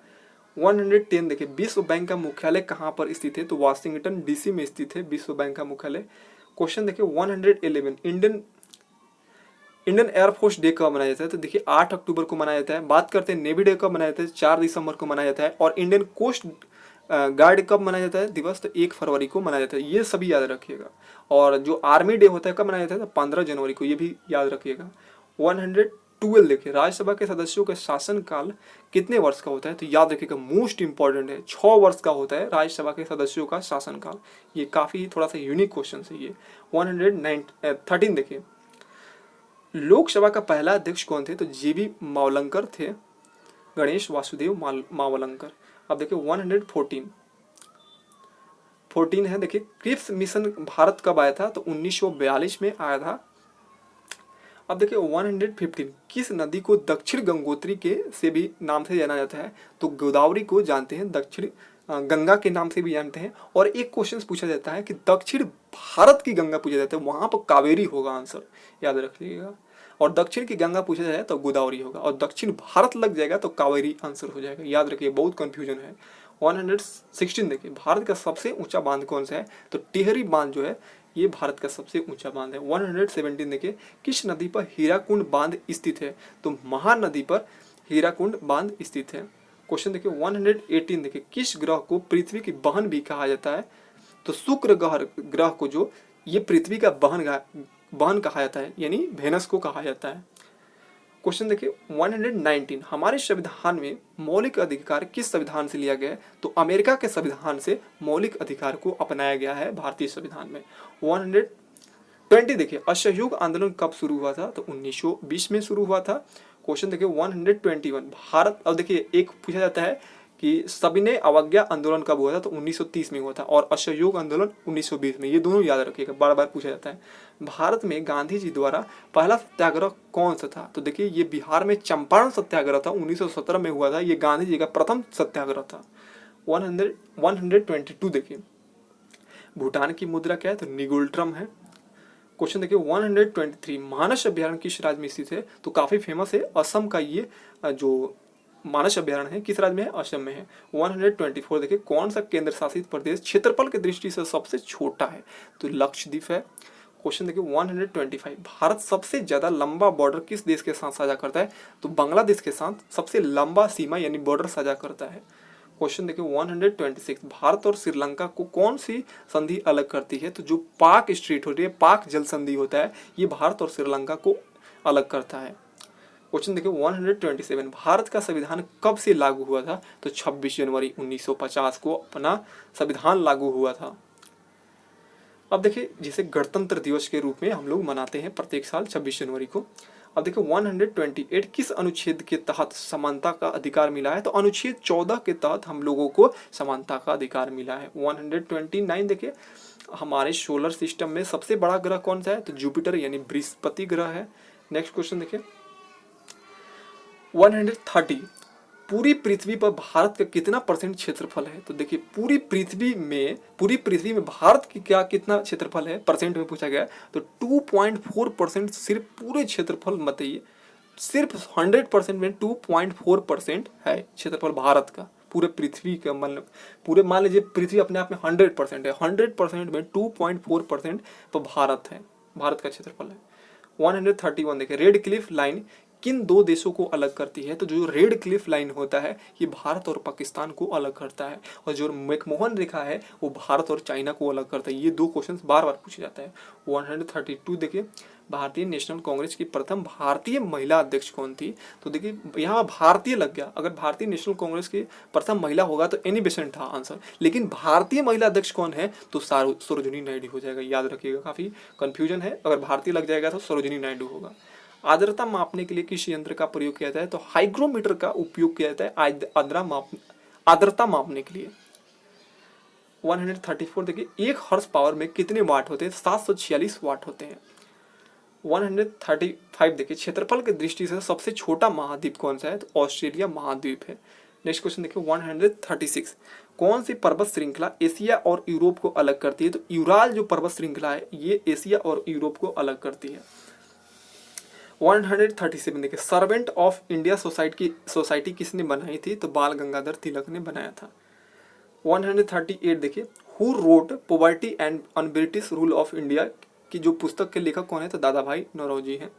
110 देखिए विश्व बैंक का मुख्यालय कहाँ पर स्थित है, तो वाशिंगटन DC में स्थित है विश्व बैंक का मुख्यालय। क्वेश्चन देखिए 111 इंडियन एयरफोर्स डे कब मनाया जाता है, तो देखिए 8 अक्टूबर को मनाया जाता है। बात करते हैं नेवी डे कब मनाया जाता है, 4 दिसंबर को मनाया जाता है। और इंडियन कोस्ट गार्ड कब मनाया जाता है दिवस, तो 1 फरवरी को मनाया जाता है, ये सभी याद रखिएगा। और जो आर्मी डे होता है कब मनाया जाता है, तो 15 जनवरी को, ये भी याद रखिएगा। 112 देखिए राज्यसभा के सदस्यों का शासनकाल कितने वर्ष का होता है, तो याद रखिएगा मोस्ट इंपॉर्टेंट है, 6 वर्ष का होता है राज्यसभा के सदस्यों का शासनकाल। ये काफी थोड़ा सा यूनिक क्वेश्चन है ये। 113 देखिए लोकसभा का पहला अध्यक्ष कौन थे, तो JB मावलंकर थे, गणेश वासुदेव मावलंकर। अब देखिए 114 है देखिए क्रिप्स मिशन भारत कब आया था, तो 1942 में आया था। अब देखिए 115 किस नदी को दक्षिण गंगोत्री के से भी नाम से जाना जाता है, तो गोदावरी को जानते हैं दक्षिण गंगा के नाम से भी जानते हैं। और एक क्वेश्चन पूछा जाता है कि दक्षिण भारत की गंगा पूछा जाता है, वहां पर कावेरी होगा आंसर, याद रखिएगा। और दक्षिण की गंगा पूछा जाए तो गोदावरी होगा, और दक्षिण भारत लग जाएगा तो कावेरी आंसर हो जाएगा, याद रखिए, बहुत कंफ्यूजन है। 116 देखिए, भारत का सबसे ऊंचा बांध कौन सा है? तो टिहरी बांध जो है ये भारत का सबसे ऊंचा बांध है। 117 देखिए, किस नदी पर हीराकुंड बांध स्थित है? तो महानदी पर हीराकुंड बांध स्थित है। क्वेश्चन देखिए 118 देखिए, किस ग्रह को पृथ्वी की बहन भी कहा जाता है? तो शुक्र ग्रह को जो ये पृथ्वी का बहन कहा जाता है, यानी वेनस को कहा जाता है। क्वेश्चन देखिए 119, हमारे संविधान में मौलिक अधिकार किस संविधान से लिया गया है? तो अमेरिका के संविधान से मौलिक अधिकार को अपनाया गया है भारतीय संविधान में। 120 देखिए, असहयोग आंदोलन कब शुरू हुआ था? तो 1920 में शुरू हुआ था। क्वेश्चन देखिए 121, भारत, अब देखिए एक पूछा जाता है कि सविनय अवज्ञा आंदोलन कब हुआ था? तो 1930 में हुआ था, और असहयोग आंदोलन 1920 में। ये दोनों याद रखिएगा, बार बार पूछा जाता है। भारत में गांधी जी द्वारा पहला सत्याग्रह कौन सा था? तो देखिए ये बिहार में चंपारण सत्याग्रह था, 1917 में हुआ था। ये गांधी जी का प्रथम सत्याग्रह था। 122 देखिए, भूटान की मुद्रा क्या है? तो निगुल्ट्रम है। क्वेश्चन देखिए 123, मानस अभ्यारण्य किस राज्य में स्थित है? तो काफी फेमस है, असम का ये जो मानस अभ्यारण्य है किस राज्य में है? असम में है। 124 देखिए, कौन सा केंद्र शासित प्रदेश क्षेत्रफल की दृष्टि से सबसे छोटा है? तो लक्षद्वीप है। क्वेश्चन देखिए 125, भारत सबसे ज्यादा लंबा बॉर्डर किस देश के साथ साझा करता है? तो बांग्लादेश के साथ सबसे लंबा सीमा यानी बॉर्डर साझा करता है। क्वेश्चन देखिए 126, भारत और श्रीलंका को कौन सी संधि अलग करती है? तो जो पाक स्ट्रीट होती है, पाक जल संधि होता है, ये भारत और श्रीलंका को अलग करता है। क्वेश्चन देखिए 127, भारत का संविधान कब से लागू हुआ था? तो 26 जनवरी 1950 को अपना संविधान लागू हुआ था। अब देखिए, जिसे गणतंत्र दिवस के रूप में हम लोग मनाते हैं प्रत्येक साल 26 जनवरी को। अब देखिए 128, किस अनुच्छेद के तहत समानता का अधिकार मिला है? तो अनुच्छेद 14 के तहत हम लोगों को समानता का अधिकार मिला है। 129 देखिए, हमारे सोलर सिस्टम में सबसे बड़ा ग्रह कौन सा है? तो जुपिटर यानी बृहस्पति ग्रह है। नेक्स्ट क्वेश्चन देखिए 130, पूरी पृथ्वी पर भारत का कितना परसेंट क्षेत्रफल है? तो देखिए पूरी पृथ्वी में भारत की क्या कितना क्षेत्रफल है परसेंट में पूछा गया है। तो 2.4% सिर्फ पूरे क्षेत्रफल बताइए, सिर्फ 100% में 2.4% है क्षेत्रफल भारत का, पूरे पृथ्वी का। मतलब पूरे मान लीजिए पृथ्वी अपने आप में 100% है, 100% में 2.4% तो भारत है, भारत का क्षेत्रफल है। 131 देखिए, रेड क्लिफ लाइन किन दो देशों को अलग करती है? तो जो रेड क्लिफ लाइन होता है ये भारत और पाकिस्तान को अलग करता है, और जो मैकमोहन रेखा है वो भारत और चाइना को अलग करता है। ये दो क्वेश्चंस बार बार पूछे जाता है। 132 देखिए, भारतीय नेशनल कांग्रेस की प्रथम भारतीय महिला अध्यक्ष कौन थी? तो देखिए यहाँ भारतीय लग गया, अगर भारतीय नेशनल कांग्रेस की प्रथम महिला होगा तो एनी बेसेंट था आंसर, लेकिन भारतीय महिला अध्यक्ष कौन है? तो सरोजिनी नायडू हो जाएगा। याद रखिएगा, काफी कंफ्यूजन है, अगर भारतीय लग जाएगा तो सरोजिनी नायडू होगा। आर्द्रता मापने के लिए किस यंत्र का प्रयोग किया जाता है? तो हाइग्रोमीटर का उपयोग किया जाता है आर्द्रता मापने के लिए। 134 देखिए, एक हॉर्स पावर में कितने वाट होते हैं? 746 वाट होते हैं। 135 देखिए, क्षेत्रफल की दृष्टि से सबसे छोटा महाद्वीप कौन सा है? तो ऑस्ट्रेलिया महाद्वीप है। नेक्स्ट क्वेश्चन देखिए 136, कौन सी पर्वत श्रृंखला एशिया और यूरोप को अलग करती है? तो यूराल जो पर्वत श्रृंखला है ये एशिया और यूरोप को अलग करती है। 137 देखिए, सर्वेंट ऑफ इंडिया सोसाइटी किसने बनाई थी? तो बाल गंगाधर तिलक ने बनाया था। 138 देखिए, who wrote poverty and on British rule of India की जो पुस्तक के लेखक कौन है? तो दादा भाई नौरोजी हैं।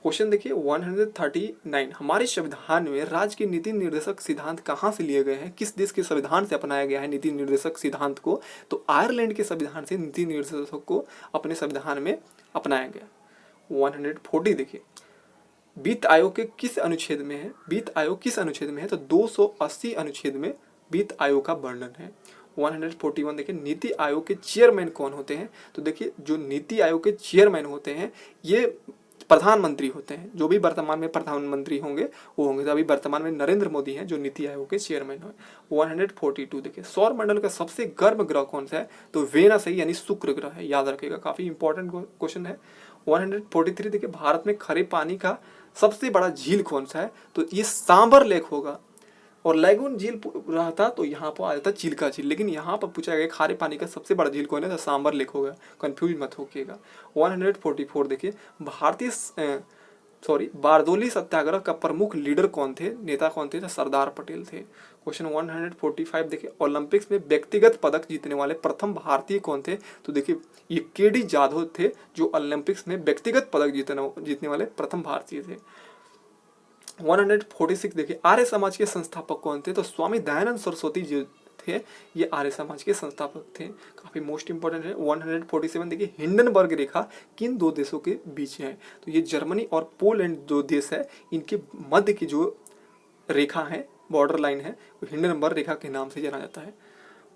क्वेश्चन देखिए 139, हमारे संविधान में राज्य के नीति निर्देशक सिद्धांत कहाँ से लिए गए हैं? किस देश के संविधान से अपनाया गया है नीति निर्देशक सिद्धांत को? तो आयरलैंड के संविधान से नीति निर्देशक को अपने संविधान में अपनाया गया। 140 देखिए, वित्त आयोग के किस अनुच्छेद में है? वित्त आयोग किस अनुच्छेद में है? तो 280 अनुच्छेद में वित्त आयोग का वर्णन है। 141 देखिए, नीति आयोग के चेयरमैन कौन होते हैं? तो देखिए जो नीति आयोग के चेयरमैन होते हैं ये प्रधानमंत्री होते हैं, जो भी वर्तमान में प्रधानमंत्री होंगे वो होंगे। तो अभी वर्तमान में नरेंद्र मोदी हैं जो नीति आयोग के चेयरमैन हैं। 142 देखिए, सौर मंडल का सबसे गर्म ग्रह कौन सा है? तो वेनस है यानी शुक्र ग्रह है। याद रखिएगा, काफी इंपॉर्टेंट क्वेश्चन है। 143 देखिए, भारत में खरे पानी का सबसे बड़ा झील कौन सा है? तो ये सांबर लेक होगा, और लैगून झील रहता तो यहाँ पर आ जाता चिल्का झील, लेकिन यहाँ पर पूछा गया खारे पानी का सबसे बड़ा झील कौन है? तो सांबर लेक होगा, कंफ्यूज मत होइएगा। 144 देखिए, भारतीय बारदोली सत्याग्रह का प्रमुख लीडर कौन थे, नेता कौन थे, तो सरदार पटेल थे। क्वेश्चन 145 देखिए ओलंपिक्स में व्यक्तिगत पदक जीतने वाले प्रथम भारतीय कौन थे, तो देखिए ये केडी जाधव थे जो ओलंपिक्स में व्यक्तिगत पदक जीतने वाले प्रथम भारतीय थे। 146 देखिए आर्य समाज के संस्थापक कौन थे, तो स्वामी दयानंद सरस्वती जी थे, ये आर्य समाज के संस्थापक थे, काफी मोस्ट इंपोर्टेंट है। 147 देखिए हिंडनबर्ग रेखा किन दो देशों के बीच है, तो ये जर्मनी और पोलैंड दो देश है, इनके मध्य की जो रेखा है, बॉर्डर लाइन है, वो हिंडनबर्ग रेखा के नाम से जाना जाता है।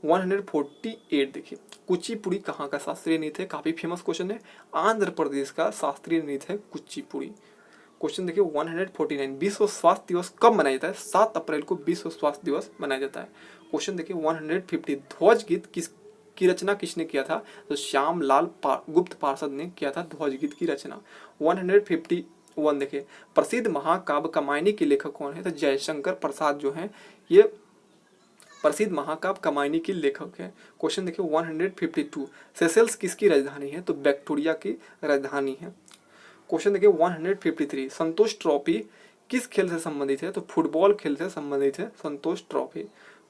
148 देखिए कुचिपुड़ी कहाँ का शास्त्रीय नृत्य है, काफी फेमस क्वेश्चन है, आंध्र प्रदेश का शास्त्रीय नृत्य है कुचिपुड़ी। क्वेश्चन देखिए 149 विश्व स्वास्थ्य दिवस कब मनाया जाता है, 7 अप्रैल को विश्व स्वास्थ्य दिवस मनाया जाता है। क्वेश्चन देखिए 150 ध्वज गीत की रचना किसने किया था, तो श्याम लाल गुप्त पार्षद ने किया था ध्वज गीत की रचना। 151 देखिए प्रसिद्ध महाकाव्य कामायनी के लेखक कौन है, तो जयशंकर प्रसाद जो है ये प्रसिद्ध महाकाव्य कामायनी के लेखक हैं। क्वेश्चन देखिए 152 सेशेल्स किसकी राजधानी है, तो विक्टोरिया की राजधानी है। क्वेश्चन देखिए 153 संतोष ट्रॉफी किस खेल से संबंधित है, तो फुटबॉल खेल से संबंधित है संतोष ट्रॉफी।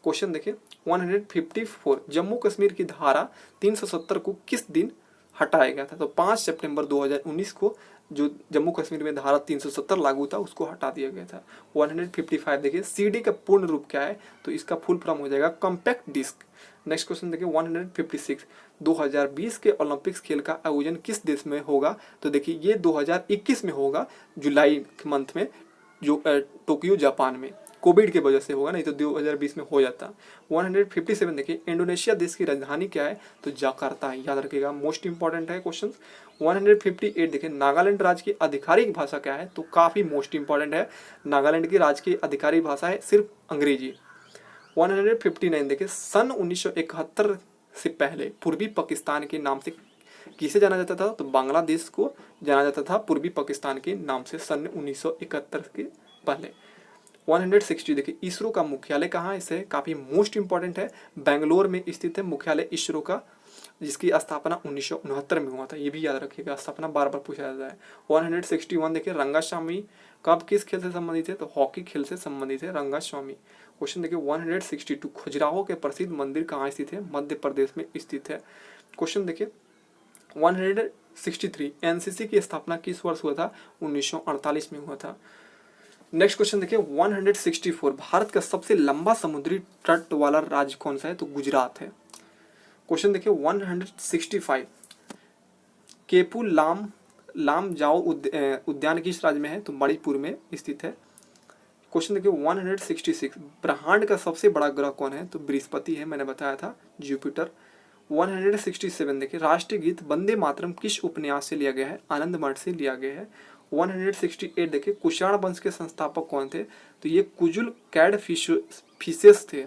क्वेश्चन देखिए 154 जम्मू कश्मीर की धारा 370 को किस दिन हटाया गया था, तो 5 सितंबर 2019 को जो जम्मू कश्मीर में धारा 370 लागू था उसको हटा दिया गया था। 155 देखिए सीडी का पूर्ण रूप क्या है, तो इसका फुल फॉर्म हो जाएगा कॉम्पैक्ट डिस्क। नेक्स्ट क्वेश्चन देखिए 156 2020 के ओलंपिक्स खेल का आयोजन किस देश में होगा, तो देखिए ये 2021 में होगा, जुलाई मंथ में, जो टोक्यो जापान में, कोविड की वजह से होगा, नहीं तो 2020 में हो जाता। 157 देखिए इंडोनेशिया देश की राजधानी क्या है, तो जाकार्ता है, याद रखिएगा, मोस्ट इंपॉर्टेंट है क्वेश्चन। 158 देखिए नागालैंड राज्य की आधिकारिक भाषा क्या है, तो काफी मोस्ट इंपॉर्टेंट है, नागालैंड की राज्य की आधिकारिक भाषा है सिर्फ अंग्रेजी। 159 देखिए सन 1971 से पहले पूर्वी पाकिस्तान के नाम से किसे जाना जाता था, तो बांग्लादेश को जाना जाता था पूर्वी पाकिस्तान के नाम से सन 1971 के पहले। 160 देखिए इसरो का मुख्यालय कहाँ है, इसे काफी मोस्ट इंपॉर्टेंट है, बेंगलोर में स्थित है मुख्यालय इसरो का, जिसकी स्थापना 1969 में हुआ था, ये भी याद रखिएगा, स्थापना बार बार पूछा जाता है। 161 देखिए रंगास्वामी कब किस खेल से संबंधित है, तो हॉकी खेल से संबंधित है रंगास्वामी। क्वेश्चन देखिए 162 खजुराहो के प्रसिद्ध मंदिर कहाँ स्थित है, मध्य प्रदेश में स्थित है। क्वेश्चन देखिए 163 एनसीसी की स्थापना किस वर्ष हुआ था, 1948 में हुआ था। नेक्स्ट क्वेश्चन देखिए 164 भारत का सबसे लंबा समुद्री तट वाला राज्य कौन सा है, तो गुजरात है। क्वेश्चन देखिए 165 केपू लाम जाओ उद्यान किस राज्य में है, तो मणिपुर में स्थित है। क्वेश्चन देखिए 166 ब्रह्मांड का सबसे बड़ा ग्रह कौन है, तो बृहस्पति है, मैंने बताया था जुपिटर। 167 देखिए राष्ट्रीय गीत वंदे मातरम किस उपन्यास से लिया गया है, आनंद मठ से लिया गया है। 168 देखिए कुषाण वंश के संस्थापक कौन थे, तो ये कुजुल कैड फिशेस थे,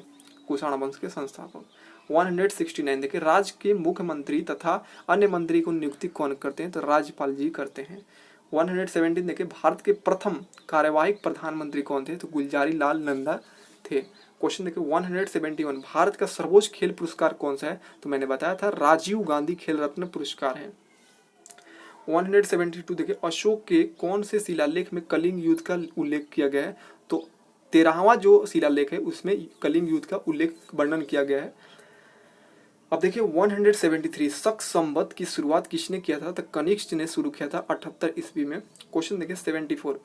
कुषाण वंश के संस्थापक। 169 देखिए राज्य के मुख्यमंत्री तथा अन्य मंत्री को नियुक्ति कौन करते हैं, तो राज्यपाल जी करते हैं। 117 देखिए भारत के प्रथम कार्यवाहक प्रधानमंत्री कौन थे, तो गुलजारी लाल नंदा थे। क्वेश्चन देखिए 171 भारत का सर्वोच्च खेल पुरस्कार कौन सा है, तो मैंने बताया था राजीव गांधी खेल रत्न पुरस्कार है। 172 देखिए अशोक के कौन से शिलालेख में कलिंग युद्ध का उल्लेख किया गया है, तो 13वां जो शिलालेख है उसमें कलिंग युद्ध का उल्लेख वर्णन किया गया है। अब देखिए 173 शक संवत की शुरुआत किसने किया था, तो कनिष्क ने शुरू किया था 78 ईस्वी में। क्वेश्चन देखिए 74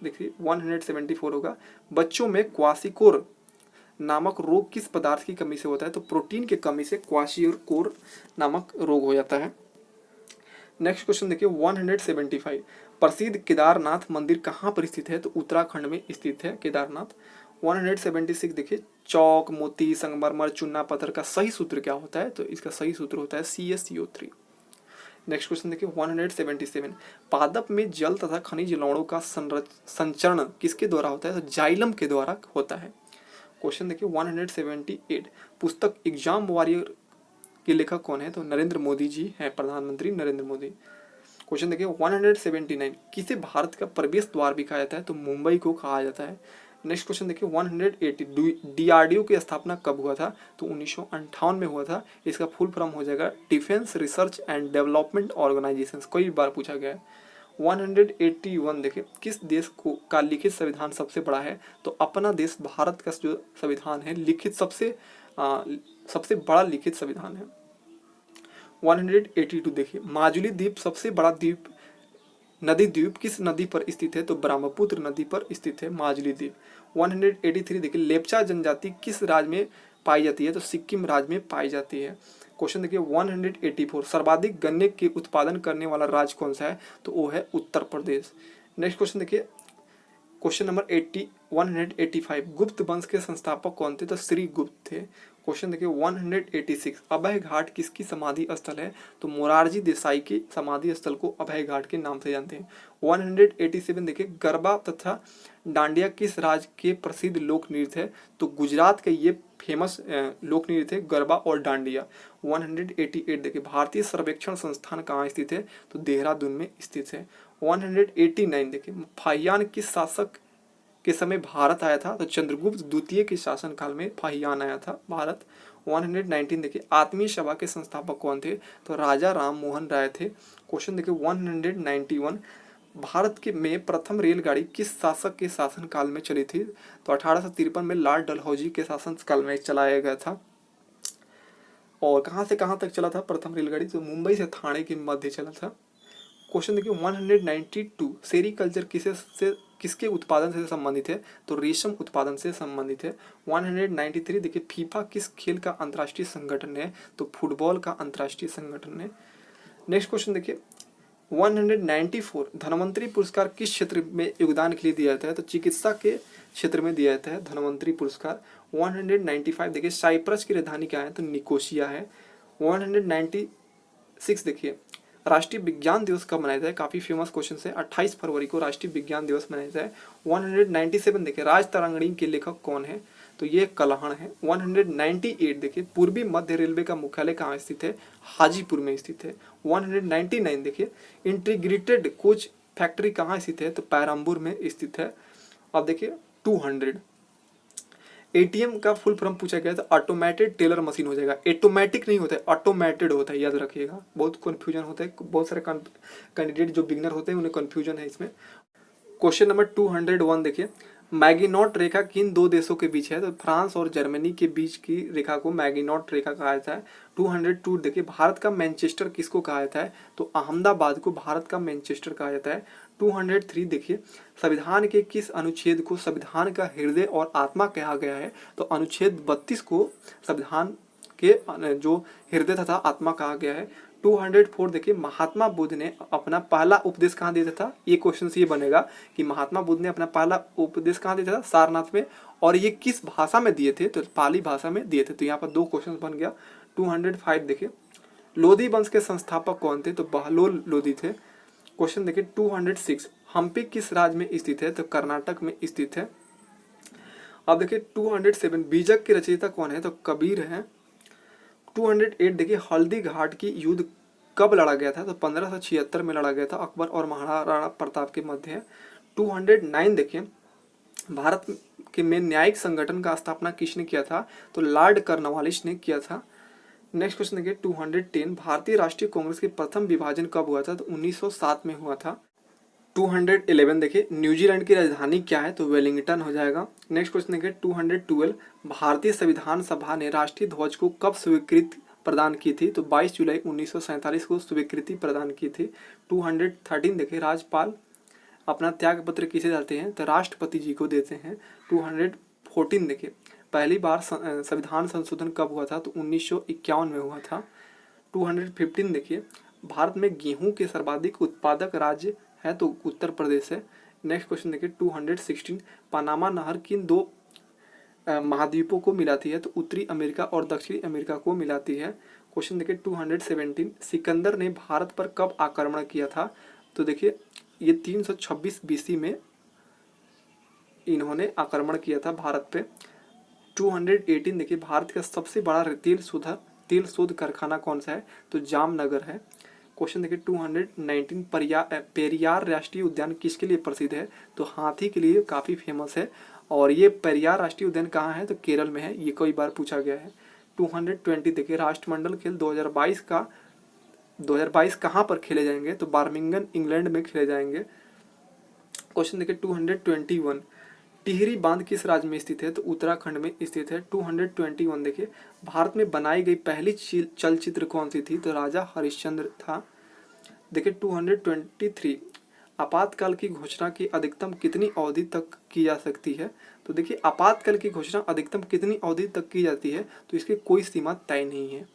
देखिए 174 होगा बच्चों में क्वासिकोर नामक रोग किस पदार्थ की कमी से होता है, तो प्रोटीन की कमी से क्वासिकोर नामक रोग हो जाता है। नेक्स्ट क्वेश्चन देखिए 175 प्रसिद्ध केदारनाथ मंदिर कहाँ पर स्थित है, तो उत्तराखंड में स्थित है केदारनाथ। 176 देखिए चौक मोती संगमरमर चूना पत्थर का सही सूत्र क्या होता है, तो इसका सही सूत्र होता है CaCO3। नेक्स्ट क्वेश्चन देखिए 177 पादप में जल तथा खनिज लवणों का संचरण किसके द्वारा होता है, तो जाइलम के द्वारा होता है। क्वेश्चन देखिए 178 पुस्तक एग्जाम वॉरियर के लेखक कौन है, तो नरेंद्र मोदी जी हैं, प्रधानमंत्री नरेंद्र मोदी। क्वेश्चन देखिए 179 किसे भारत का प्रवेश द्वार भी कहा जाता है, तो मुंबई को कहा जाता है। नेक्स्ट क्वेश्चन देखिए 180 DRDO की स्थापना कब हुआ था, तो 1958 में हुआ था। इसका फुल फॉर्म हो जाएगा defence research and development organisation, कई बार पूछा गया है। 181 देखिए किस देश को का लिखित संविधान सबसे बड़ा है? तो अपना देश भारत का जो संविधान है लिखित सबसे बड़ा लिखित संविधान है। 182 देखिए माजुली द्वीप सबसे बड़ा द्वीप नदी द्वीप किस नदी पर स्थित है? तो ब्रह्मपुत्र नदी पर स्थित है माजुली द्वीप। 183 देखिए लेप्चा जनजाति किस राज्य में पाई जाती है? तो सिक्किम राज्य में पाई जाती है। क्वेश्चन देखिए 184 सर्वाधिक गन्ने के उत्पादन करने वाला राज्य कौन सा है? तो वो है उत्तर प्रदेश। नेक्स्ट क्वेश्चन देखिए क्वेश्चन नंबर 185 गुप्त वंश के संस्थापक कौन थे? तो श्री गुप्त थे। क्वेश्चन देखिए 186 अभय घाट किसकी समाधि स्थल है? तो मोरारजी देसाई की समाधि स्थल को अभय घाट के नाम से जानते हैं। 187 देखिए गरबा तथा डांडिया किस राज्य के प्रसिद्ध लोक नृत्य है? तो गुजरात के ये फेमस लोक नृत्य है गरबा और डांडिया। 188 देखिए भारतीय सर्वेक्षण संस्थान कहाँ स्थित है? तो देहरादून में स्थित है। 189 देखिए फाहियान किस शासक के समय भारत आया था? तो चंद्रगुप्त द्वितीय के शासनकाल में फाहियान आया था भारत। 119 देखिए आत्मीय सभा के संस्थापक कौन थे? तो राजा राम मोहन राय थे। क्वेश्चन देखिए 191 भारत के में प्रथम रेलगाड़ी किस शासक के शासनकाल में चली थी? तो 1853 में लॉर्ड डलहौजी के शासनकाल में चलाया गया था। और कहाँ से कहाँ तक चला था प्रथम रेलगाड़ी? तो मुंबई से थाने के मध्य चला था। क्वेश्चन देखिए 192 सेरीकल्चर किसके उत्पादन से संबंधित है? तो रेशम उत्पादन से संबंधित है। 193 देखिए फीफा किस खेल का अंतर्राष्ट्रीय संगठन है? तो फुटबॉल का अंतर्राष्ट्रीय संगठन है। नेक्स्ट क्वेश्चन देखिए 194 धन्वंतरी पुरस्कार किस क्षेत्र में योगदान के लिए दिया जाता है? तो चिकित्सा के क्षेत्र में दिया जाता है धन्वंतरी पुरस्कार। 195 देखिए साइप्रस की राजधानी क्या है? तो निकोसिया है। 196 देखिए राष्ट्रीय विज्ञान दिवस कब मनाया जाता है? काफी फेमस क्वेश्चन है। 28 फरवरी को राष्ट्रीय विज्ञान दिवस मनाया जाता है। 197 देखिए राज तरंगिणी के लेखक कौन है? तो ये कलहण है। 198 देखिए पूर्वी मध्य रेलवे का मुख्यालय कहाँ स्थित है? हाजीपुर में स्थित है। 199 देखिए इंटीग्रेटेड कोच फैक्ट्री कहाँ स्थित है? तो पैराम्बूर में स्थित है। अब देखिए 200 एटीएम का फुल फॉर्म पूछा गया तो ऑटोमेटेड टेलर मशीन हो जाएगा। ऑटोमेटिक नहीं होता है, ऑटोमेटेड होता है, याद रखिएगा। बहुत कन्फ्यूजन होता है, बहुत सारे कैंडिडेट जो बिगनर होते हैं उन्हें कन्फ्यूजन है इसमें। क्वेश्चन नंबर 201 देखिए मैगिनॉट रेखा किन दो देशों के बीच है? तो फ्रांस और जर्मनी के बीच की रेखा को मैगिनॉट रेखा कहा जाता है। 202 देखिए भारत का मैनचेस्टर किसको कहा जाता है? तो अहमदाबाद को भारत का मैनचेस्टर कहा जाता है। 203 देखिए संविधान के किस अनुच्छेद को संविधान का हृदय और आत्मा कहा गया है? तो अनुच्छेद 32 को संविधान के जो हृदय तथा आत्मा कहा गया है। 204 देखिए महात्मा बुद्ध ने अपना पहला उपदेश कहाँ दिया था? ये क्वेश्चन से ये बनेगा कि महात्मा बुद्ध ने अपना पहला उपदेश कहाँ दिया था? सारनाथ में। और ये किस भाषा में दिए थे? तो पाली भाषा में दिए थे। तो यहाँ पर दो क्वेश्चन बन गया। 205 देखिए लोधी वंश के संस्थापक कौन थे? तो बहलोल लोधी थे। क्वेश्चन देखिए 206 हम्पी किस राज्य में स्थित है? तो कर्नाटक में स्थित है। अब देखिए 207 बीजक के रचयिता कौन है? तो कबीर है। 208 देखिए हल्दी घाट की युद्ध कब लड़ा गया था? तो 1576 में लड़ा गया था, अकबर और महाराणा प्रताप के मध्य है। 209 देखिए भारत के में न्यायिक संगठन का स्थापना किसने किया था? तो लॉर्ड कॉर्नवालिस ने किया था। नेक्स्ट क्वेश्चन देखिए 210 भारतीय राष्ट्रीय कांग्रेस के प्रथम विभाजन कब हुआ था? तो 1907 में हुआ था। 211 देखिए न्यूजीलैंड की राजधानी क्या है? तो वेलिंगटन हो जाएगा। नेक्स्ट क्वेश्चन देखिए 212 भारतीय संविधान सभा ने राष्ट्रीय ध्वज को कब स्वीकृति प्रदान की थी? तो 22 जुलाई 1947 को स्वीकृति प्रदान की थी। 213 देखिए राज्यपाल अपना त्याग पत्र किसे देते हैं? तो राष्ट्रपति जी को देते हैं। 214 देखिए पहली बार संविधान संशोधन कब हुआ था? तो 1951 में हुआ था। 215 देखिए भारत में गेहूं के सर्वाधिक उत्पादक राज्य है? तो उत्तर प्रदेश है। नेक्स्ट क्वेश्चन देखिए 216 पनामा नहर किन दो महाद्वीपों को मिलाती है? तो उत्तरी अमेरिका और दक्षिणी अमेरिका को मिलाती है। क्वेश्चन देखिए 217 सिकंदर ने भारत पर कब आक्रमण किया था? तो देखिए ये 326 BC में इन्होंने आक्रमण किया था भारत पे। 218 देखिए भारत का सबसे बड़ा तेल शोध कारखाना कौन सा है? तो जामनगर है। क्वेश्चन देखिए 219 पेरियार राष्ट्रीय उद्यान किसके लिए प्रसिद्ध है? तो हाथी के लिए काफ़ी फेमस है। और ये पेरियार राष्ट्रीय उद्यान कहाँ है? तो केरल में है। ये कई बार पूछा गया है। 220 देखिए राष्ट्रमंडल खेल 2022 का 2022 कहाँ पर खेले जाएंगे, तो बर्मिंघम इंग्लैंड में खेले जाएंगे। क्वेश्चन देखिए 221, टिहरी बांध किस राज्य में स्थित है, तो उत्तराखंड में स्थित है। 221 देखिए, भारत में बनाई गई पहली चलचित्र कौन सी थी, तो राजा हरिश्चंद्र था। देखिए 223, आपातकाल की घोषणा की अधिकतम कितनी अवधि तक की जा सकती है, तो देखिए आपातकाल की घोषणा अधिकतम कितनी अवधि तक की जाती है, तो इसकी कोई सीमा तय नहीं है।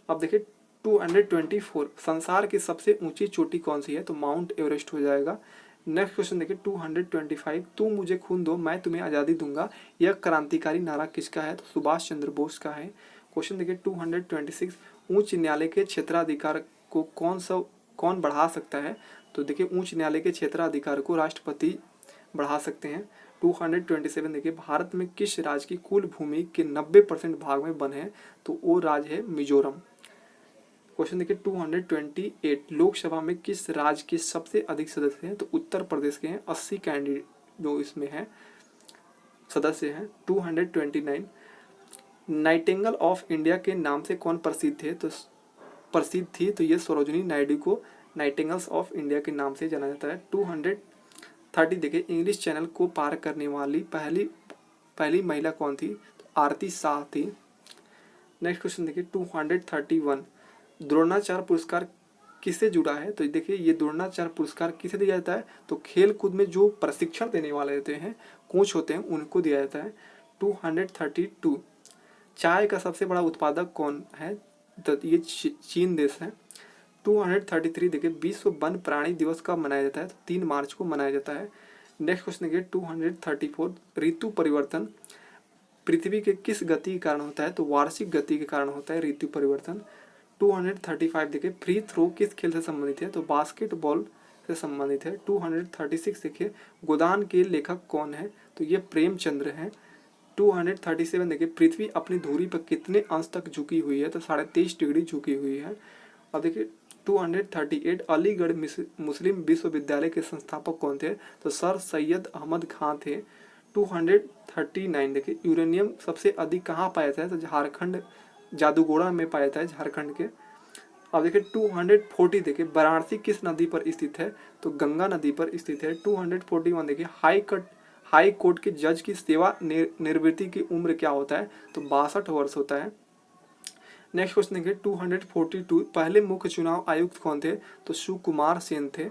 अब देखिए 224, संसार की सबसे ऊंची चोटी कौन सी है, तो माउंट एवरेस्ट हो जाएगा। नेक्स्ट क्वेश्चन देखिए 225, तुम मुझे खून दो मैं तुम्हें आज़ादी दूंगा, यह क्रांतिकारी नारा किसका है, तो सुभाष चंद्र बोस का है। क्वेश्चन देखिए 226, उच्च न्यायालय के क्षेत्राधिकार को कौन बढ़ा सकता है, तो देखिए उच्च न्यायालय के क्षेत्राधिकार को राष्ट्रपति बढ़ा सकते हैं। 227 देखिए, भारत में किस राज्य की कुल भूमि के 90% भाग में वन है, तो वो राज्य है मिजोरम। क्वेश्चन देखिए 228, लोकसभा में किस राज्य के सबसे अधिक सदस्य हैं, तो उत्तर प्रदेश के हैं, 80 कैंडिडेट जो इसमें हैं सदस्य हैं। 229, नाइटिंगेल ऑफ इंडिया के नाम से कौन प्रसिद्ध थे, तो प्रसिद्ध थी, तो ये सरोजिनी नायडू को नाइटिंगेल्स ऑफ इंडिया के नाम से जाना जाता है। 230 देखिए, इंग्लिश चैनल को पार करने वाली पहली महिला कौन थी, तो आरती शाह थी। नेक्स्ट क्वेश्चन देखिए 231, द्रोणाचार्य पुरस्कार किससे जुड़ा है, तो देखिए ये द्रोणाचार्य पुरस्कार किसे दिया जाता है, तो खेल कूद में जो प्रशिक्षण देने वाले होते हैं, कोच होते हैं, उनको दिया जाता है। 232, चाय का सबसे बड़ा उत्पादक कौन है, तो ये चीन देश है। 233 देखिए, विश्व वन प्राणी दिवस कब मनाया जाता है, तो 3 मार्च को मनाया जाता है। नेक्स्ट क्वेश्चन देखिए 234, ऋतु परिवर्तन पृथ्वी के किस गति के कारण होता है, तो वार्षिक गति के कारण होता है ऋतु परिवर्तन। 235 देखिए, फ्री थ्रो किस खेल से संबंधित है, तो बास्केटबॉल से संबंधित है। 236 देखिए, गोदान के लेखक कौन है, तो ये प्रेमचंद्र हैं। 237 देखिए, पृथ्वी अपनी धुरी पर कितने अंश तक झुकी हुई है, तो 23.5 डिग्री झुकी हुई है। अब देखिए 238, अलीगढ़ मुस्लिम विश्वविद्यालय के संस्थापक कौन थे, तो सर सैयद अहमद खां थे। 239 देखिए, यूरेनियम सबसे अधिक कहाँ पाया जाता है, तो झारखंड जादूगोड़ा में पाया जाता है, झारखंड के। अब देखिए 240 देखिए, वाराणसी किस नदी पर स्थित है, तो गंगा नदी पर स्थित है। 241 देखिए, हाई कोर्ट के जज की सेवा निवृत्ति की उम्र क्या होता है, तो 62 वर्ष होता है। नेक्स्ट क्वेश्चन देखिए 242, पहले मुख्य चुनाव आयुक्त कौन थे, तो सुकुमार सेन थे।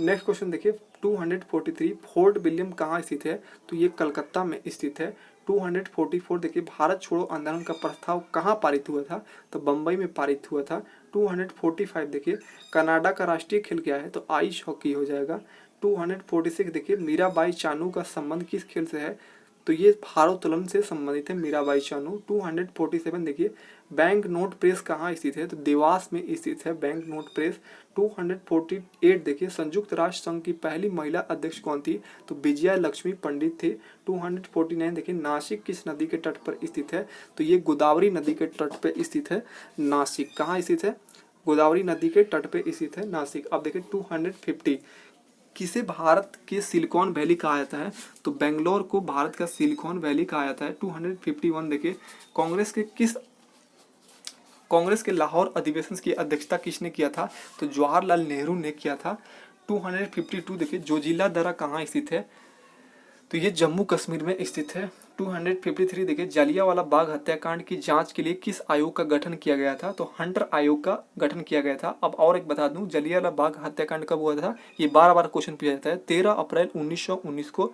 नेक्स्ट क्वेश्चन देखिए 243, फोर्ट विलियम कहाँ स्थित है, तो ये कलकत्ता में स्थित है। 244 देखिए, भारत छोड़ो आंदोलन का प्रस्ताव कहाँ पारित हुआ था, तो बम्बई में पारित हुआ था। 245 देखिए, कनाडा का राष्ट्रीय खेल क्या है, तो आइस हॉकी हो जाएगा। 246 देखिए, मीराबाई चानू का संबंध किस खेल से है, तो ये भारोत्तोलन से संबंधित है मीराबाई चानू। 247 देखिए, बैंक नोट प्रेस कहाँ स्थित है, तो देवास में स्थित है बैंक नोट प्रेस। 248 देखिए, संयुक्त राष्ट्र संघ की पहली महिला अध्यक्ष कौन थी, तो विजया लक्ष्मी पंडित थे। 249 देखिए, नासिक किस नदी के तट पर स्थित है, तो ये गोदावरी नदी के तट पर स्थित है। नासिक कहाँ स्थित है, गोदावरी नदी के तट पर स्थित है नासिक। अब देखिए 250, किसे भारत के सिलिकॉन वैली कहा जाता है, तो बेंगलोर को भारत का सिलिकॉन वैली कहा जाता है। 251 देखिए, कांग्रेस के लाहौर अधिवेशन की अध्यक्षता किसने किया था, तो जवाहरलाल नेहरू ने किया था। 252 देखिए, जोजिला दर्रा कहाँ स्थित है, तो ये जम्मू कश्मीर में स्थित है। 253 देखिए, जलियांवाला बाग हत्याकांड की जांच के लिए किस आयोग का गठन किया गया था, तो हंटर आयोग का गठन किया गया था। अब और एक बता दूं, जलियांवाला बाग हत्याकांड कब हुआ था, ये बार क्वेश्चन पूछा जाता है। 13 अप्रैल 1919 को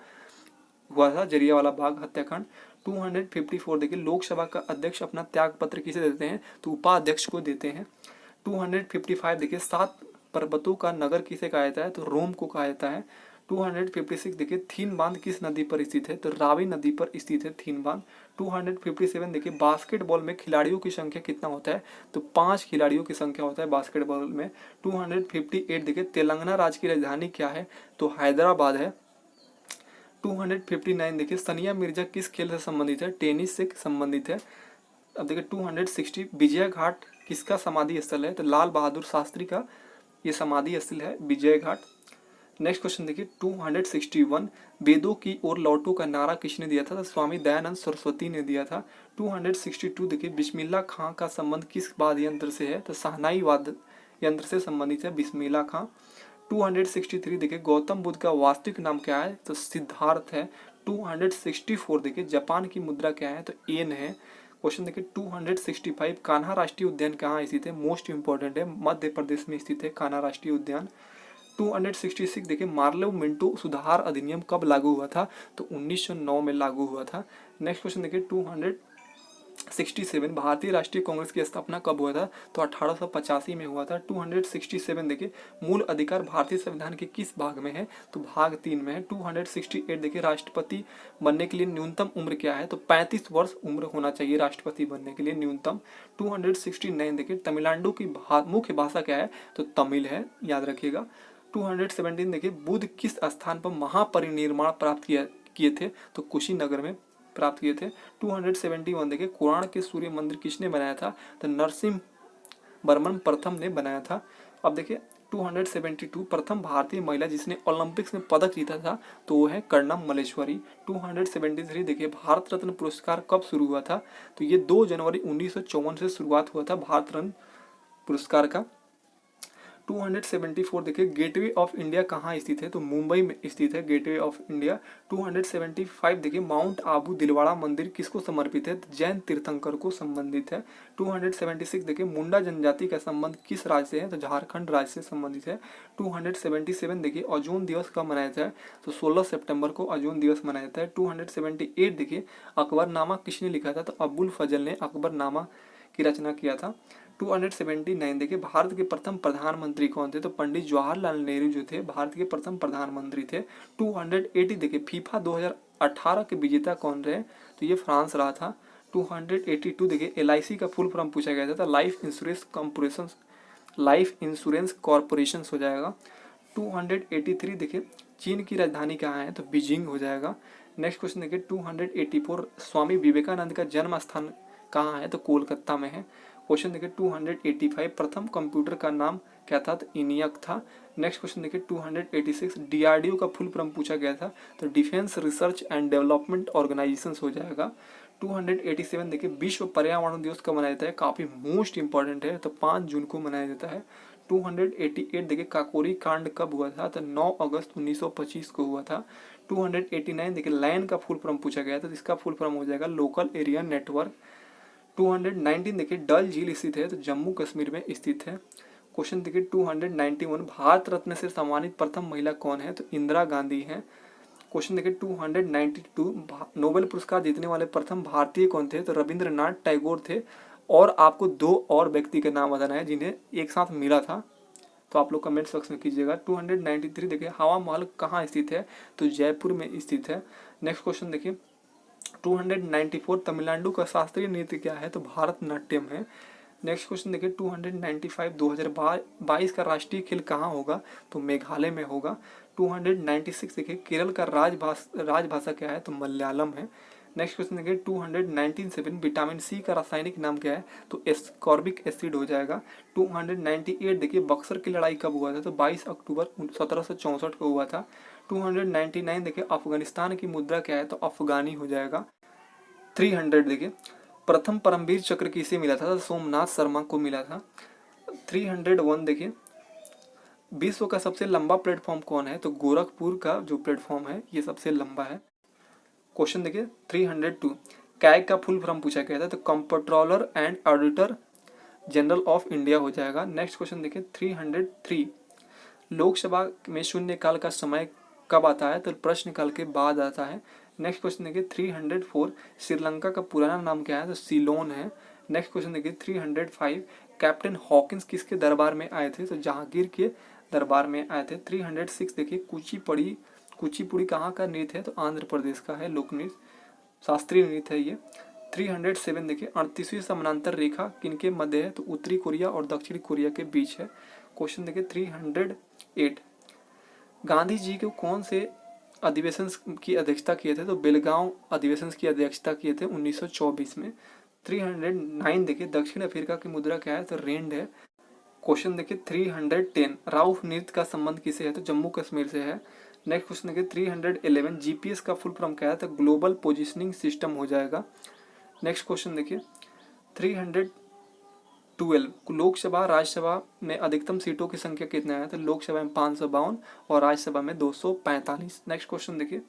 हुआ था जलियांवाला बाग हत्याकांड। 254 देखिए, लोकसभा का अध्यक्ष अपना त्याग पत्र किसे देते हैं, तो उपाध्यक्ष को देते हैं। 255 देखिए, 7 पर्वतों का नगर किसे कहा जाता है, तो रोम को कहा जाता है। 256 देखिए, थीन बांध किस नदी पर स्थित है, तो रावी नदी पर स्थित है थीन बांध। 257 देखिए, बास्केटबॉल में खिलाड़ियों की संख्या कितना होता है, तो 5 खिलाड़ियों की संख्या होता है बास्केटबॉल में। 258 देखिए, तेलंगाना राज्य की राजधानी क्या है, तो हैदराबाद है। 259 देखिए, सनिया मिर्जा किस खेल से संबंधित है, टेनिस से संबंधित है। अब देखिए 260, विजय घाट किसका समाधि स्थल है, तो लाल बहादुर शास्त्री का ये समाधि स्थल है विजय घाट। नेक्स्ट क्वेश्चन देखिए 261, वेदों की ओर लौटो का नारा किसने दिया था, तो स्वामी दयानंद सरस्वती ने दिया था। 262 देखिए, बिस्मिल्लाह खां का संबंध किस वाद्य यंत्र से है, तो शहनाई वाद्य यंत्र से संबंधित है? बिस्मिल्लाह खां। 263 देखिए गौतम बुद्ध का वास्तविक नाम क्या है? तो सिद्धार्थ है। 264 देखिए जापान की मुद्रा क्या है? तो येन है। क्वेश्चन देखिए 265 कान्हा राष्ट्रीय उद्यान कहाँ स्थित है? मोस्ट इंपॉर्टेंट है, मध्य प्रदेश में स्थित है कान्हा राष्ट्रीय उद्यान। 266 देखिए मार्लेव मिंटो सुधार अधिनियम कब लागू हुआ था? तो 1909 में लागू हुआ था। नेक्स्ट क्वेश्चन देखिए 267 भारतीय राष्ट्रीय कांग्रेस की स्थापना कब हुआ था? तो 1885 में हुआ था। 267 देखिए मूल अधिकार भारतीय संविधान के किस भाग में है? तो भाग 3 में है। 268 देखिए राष्ट्रपति बनने के लिए न्यूनतम उम्र क्या है? तो 35 वर्ष उम्र होना चाहिए राष्ट्रपति बनने के लिए न्यूनतम। 269 देखिए तमिलनाडु की मुख्य भाषा क्या है? तो तमिल है, याद रखिएगा। 217 देखिए बुद्ध किस स्थान पर महापरिनिर्वाण प्राप्त किए थे? तो कुशीनगर में प्राप्त किए थे। 271 देखिए कुरान के सूर्य मंदिर किसने बनाया था? तो नरसिंह वर्मन प्रथम ने बनाया था। अब देखिए 272 प्रथम भारतीय महिला जिसने ओलंपिक्स में पदक जीता था तो वो है कर्णम मल्लेश्वरी। 273 देखिए भारत रत्न पुरस्कार कब शुरू हुआ था? तो ये 2 जनवरी 1954 से शुरुआत हुआ था भारत रत्न पुरस्कार का। 274 देखिए गेटवे ऑफ इंडिया कहाँ स्थित है? तो मुंबई में स्थित है गेटवे ऑफ इंडिया। 275 देखिए माउंट आबू दिलवाड़ा मंदिर किसको समर्पित है? जैन तीर्थंकर को संबंधित है। 276 देखिए मुंडा जनजाति का संबंध किस राज्य से है? तो झारखंड राज्य से संबंधित है। 277 देखिए ओजोन दिवस कब मनाया जाता है? तो 16 सितंबर को ओजोन दिवस मनाया जाता है। 278 देखिए अकबरनामा किसने लिखा था? तो अबुल फजल ने अकबरनामा की रचना किया था। 279 देखिए भारत के प्रथम प्रधानमंत्री कौन थे? तो पंडित जवाहरलाल नेहरू जो थे भारत के प्रथम प्रधानमंत्री थे। 280 देखिए फीफा 2018 के विजेता कौन रहे? तो ये फ्रांस रहा था। 282 देखिए LIC का फुल फॉर्म पूछा गया था, लाइफ इंश्योरेंस कॉर्पोरेशन हो जाएगा। 283 देखिए चीन की राजधानी कहाँ है? तो बीजिंग हो जाएगा। नेक्स्ट क्वेश्चन देखिए 284 स्वामी विवेकानंद का जन्म स्थान कहाँ है? तो कोलकाता में है। क्वेश्चन देखिए 285 प्रथम कंप्यूटर का नाम क्या था? तो इनियक था। नेक्स्ट क्वेश्चन देखिए 286 DRDO का फुल फॉर्म पूछा गया था तो defence research and development organisation हो जाएगा। 287 देखिए विश्व पर्यावरण दिवस कब मनाया जाता है? काफी मोस्ट इंपॉर्टेंट है, तो 5 जून को मनाया जाता है। 288 देखिए काकोरी कांड कब हुआ था? तो 9 अगस्त 1925 को हुआ था। 289 देखिए लैन का फुल फॉर्म पूछा गया था, तो इसका फुल फॉर्म हो जाएगा लोकल एरिया नेटवर्क। 219 देखिए डल झील स्थित है, तो जम्मू कश्मीर में स्थित है। क्वेश्चन देखिए 291 भारत रत्न से सम्मानित प्रथम महिला कौन है? तो इंदिरा गांधी है। क्वेश्चन देखिए 292 नोबेल पुरस्कार जीतने वाले प्रथम भारतीय कौन थे? तो रविंद्रनाथ टैगोर थे। और आपको 2 और व्यक्ति के नाम बताना है जिन्हें एक साथ मिला था, तो आप लोग कमेंट सेक्शन में कीजिएगा। 293 देखिए हवा महल कहाँ स्थित है? तो जयपुर में स्थित है। नेक्स्ट क्वेश्चन देखिए 294 तमिलनाडु का शास्त्रीय नृत्य क्या है? तो भारतनाट्यम है। नेक्स्ट क्वेश्चन देखिए 295 2022 का राष्ट्रीय खेल कहाँ होगा? तो मेघालय में होगा। 296 देखिए केरल का राजभाषा क्या है? तो मलयालम है। नेक्स्ट क्वेश्चन देखिए 297 विटामिन सी का रासायनिक नाम क्या है? तो एस्कॉर्बिक एसिड हो जाएगा। 298 देखिए बक्सर की लड़ाई कब हुआ था? तो 22 अक्टूबर 1764 को हुआ था। 299 देखिए अफगानिस्तान की मुद्रा क्या है? तो अफगानी हो जाएगा। 300 देखिए प्रथम परमवीर चक्र किसे मिला था? तो सोमनाथ शर्मा को मिला था। 301 देखिए विश्व का सबसे लंबा प्लेटफॉर्म कौन है? तो गोरखपुर का जो प्लेटफॉर्म है ये सबसे लंबा है। क्वेश्चन देखिए 302 कैग का फुल फॉर्म पूछा गया था, तो controller and auditor general of India हो जाएगा। नेक्स्ट क्वेश्चन देखिए 303 लोकसभा में शून्यकाल का समय कब आता है? तो प्रश्नकाल के बाद आता है। नेक्स्ट क्वेश्चन देखिए 304 श्रीलंका का पुराना नाम क्या है? तो सीलोन है। नेक्स्ट क्वेश्चन देखिए 305 कैप्टन हॉकिंस किसके दरबार में आए थे? तो जहांगीर के दरबार में आए थे। 306 देखिए कुचिपुड़ी कहाँ का नृत्य है? तो आंध्र प्रदेश का है लोक नृत्य, शास्त्रीय नृत्य है ये। 307 देखिए 38वीं समानांतर रेखा किनके मध्य है? तो उत्तरी कोरिया और दक्षिणी कोरिया के बीच है। क्वेश्चन देखिए 308 गांधी जी को कौन से अधिवेशन की अध्यक्षता किए थे? तो बेलगांव अधिवेशन की अध्यक्षता किए थे 1924 में। 309 देखिए दक्षिण अफ्रीका की मुद्रा क्या है? तो रेंड है। क्वेश्चन देखिए 310 राउफ नृत्य का संबंध किसे है? तो जम्मू कश्मीर से है। नेक्स्ट क्वेश्चन देखिए 311 जीपीएस का फुल फॉर्म क्या है? तो ग्लोबल पोजिशनिंग सिस्टम हो जाएगा। नेक्स्ट क्वेश्चन देखिए 12 लोकसभा राज्यसभा में अधिकतम सीटों की संख्या कितना है? तो लोकसभा में 552 और राज्यसभा में 245। नेक्स्ट क्वेश्चन देखिए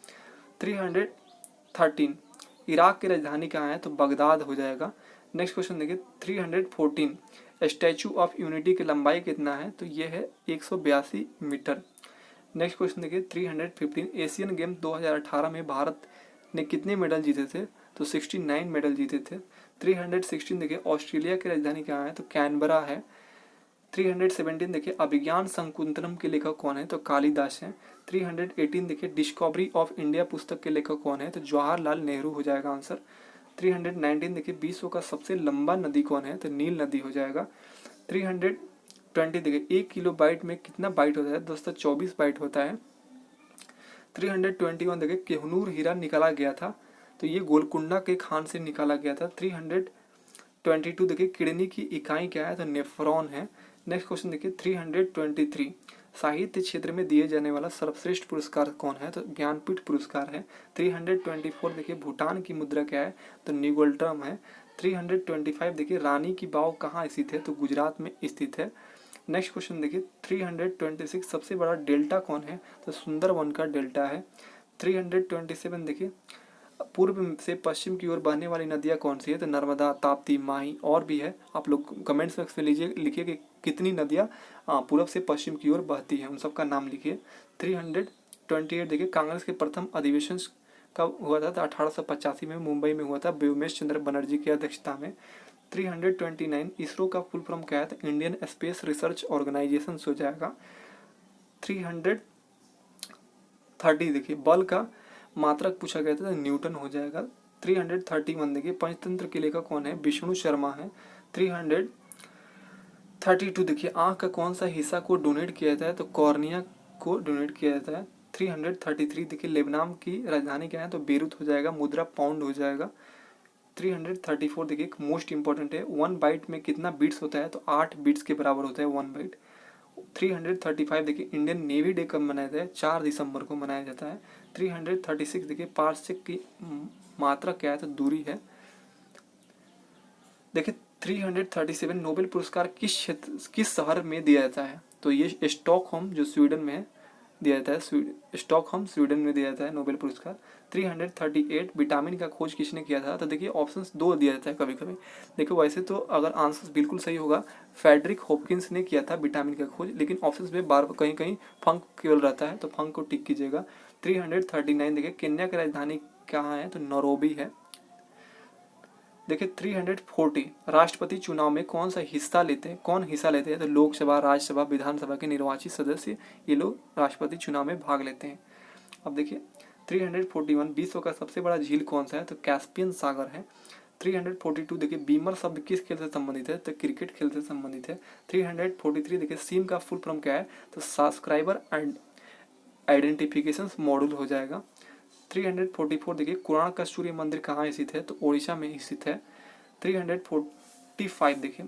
313 इराक की राजधानी कहाँ है? तो बगदाद हो जाएगा। नेक्स्ट क्वेश्चन देखिए 314 स्टैचू ऑफ यूनिटी की लंबाई कितना है? तो ये है 182 मीटर। नेक्स्ट क्वेश्चन देखिए 315 एशियन गेम 2018 में भारत ने कितने मेडल जीते थे? तो 69 मेडल जीते थे। 316 देखिए ऑस्ट्रेलिया की राजधानी कहाँ है? तो कैनबरा है। 317 देखिए अभिज्ञान शकुंतलम के लेखक कौन है? तो कालिदास हैं। 318 देखिए डिस्कवरी ऑफ इंडिया पुस्तक के लेखक कौन है? तो जवाहरलाल नेहरू हो जाएगा आंसर। 319 देखिए विश्व का सबसे लंबा नदी कौन है? तो नील नदी हो जाएगा। 320 देखिए 1 किलो बाइट में कितना बाइट होता है? दोस्तों 24 बाइट होता है। 321 देखिए कोहिनूर हीरा निकाला गया था, तो ये गोलकुंडा के खान से निकाला गया था। 322 देखिए किडनी की इकाई क्या है? तो नेफ्रॉन है। नेक्स्ट क्वेश्चन देखिए 323 साहित्य क्षेत्र में दिए जाने वाला सर्वश्रेष्ठ पुरस्कार कौन है? तो ज्ञानपीठ पुरस्कार है। 324 देखिए भूटान की मुद्रा क्या है? तो निगोल्ट्रम है। 325 देखिए रानी की वाव कहाँ स्थित है? तो गुजरात में स्थित है। नेक्स्ट क्वेश्चन देखिए 326 सबसे बड़ा डेल्टा कौन है? तो सुंदरवन का डेल्टा है। 327 देखिए पूर्व से पश्चिम की ओर बहने वाली नदियाँ कौन सी है? तो नर्मदा, ताप्ती, माही और भी है। आप लोग कमेंट्स में लीजिए, लिखिए कि कितनी नदियाँ पूर्व से पश्चिम की ओर बहती हैं, उन सब का नाम लिखिए। 328 देखिए कांग्रेस के प्रथम अधिवेशन कब हुआ था? तो 1885 में मुंबई में हुआ था, व्योमेश चंद्र बनर्जी की अध्यक्षता में। 329 इसरो का फुल फॉर्म क्या है? तो इंडियन स्पेस रिसर्च ऑर्गेनाइजेशन हो जाएगा। 330 देखिए बल का मात्रक पूछा गया था, तो न्यूटन हो जाएगा। 331 देखिए पंचतंत्र के लेखक कौन है? विष्णु शर्मा है। 332 देखिए आंख का कौन सा हिस्सा को डोनेट किया जाता है? तो कॉर्निया को डोनेट किया जाता है। 333 देखिए लेबनान की राजधानी क्या है? तो बेरूत हो जाएगा, मुद्रा पाउंड हो जाएगा। 334 देखिए मोस्ट इंपॉर्टेंट है, 1 बाइट में कितना बीट्स होता है? तो 8 बीट्स के बराबर होता है 1 बाइट। 335 देखिए इंडियन नेवी डे कब मनाया जाता है? 4 दिसंबर को मनाया जाता है। 336 देखिए पार्सेक की मात्रा क्या है? तो दूरी है। देखिए 337 नोबेल पुरस्कार किस शहर में दिया जाता है? तो ये स्टॉकहोम जो स्वीडन में है दिया जाता है। स्टॉकहोम स्वीडन में दिया जाता है नोबेल पुरस्कार। 338 विटामिन का खोज किसने किया था? तो देखिए ऑप्शंस 2 दिया जाता है कभी कभी। देखो वैसे तो अगर आंसर बिल्कुल सही होगा फ्रेडरिक हॉपकिंस ने किया था विटामिन का खोज, लेकिन ऑप्शंस में बार कहीं कहीं फंक केवल रहता है, तो फंक को टिक कीजिएगा। 339 देखिए केन्या की राजधानी कहाँ है? तो नैरोबी है। देखिए 340 राष्ट्रपति चुनाव में कौन हिस्सा लेते हैं? तो लोकसभा, राज्यसभा, विधानसभा के निर्वाचित सदस्य ये लोग राष्ट्रपति चुनाव में भाग लेते हैं। अब देखिए 341 विश्व का सबसे बड़ा झील कौन सा है? तो कैस्पियन सागर है। 342 देखिए बीमर शब्द किस खेल से संबंधित है? तो क्रिकेट खेल से संबंधित है। 343 देखिए सिम का फुल फॉर्म क्या है? तो सब्सक्राइबर एंड आइडेंटिफिकेशन मॉड्यूल हो जाएगा। 344 देखिए कोणार्क का सूर्य मंदिर कहाँ स्थित है? तो ओडिशा में स्थित है। 345 देखिए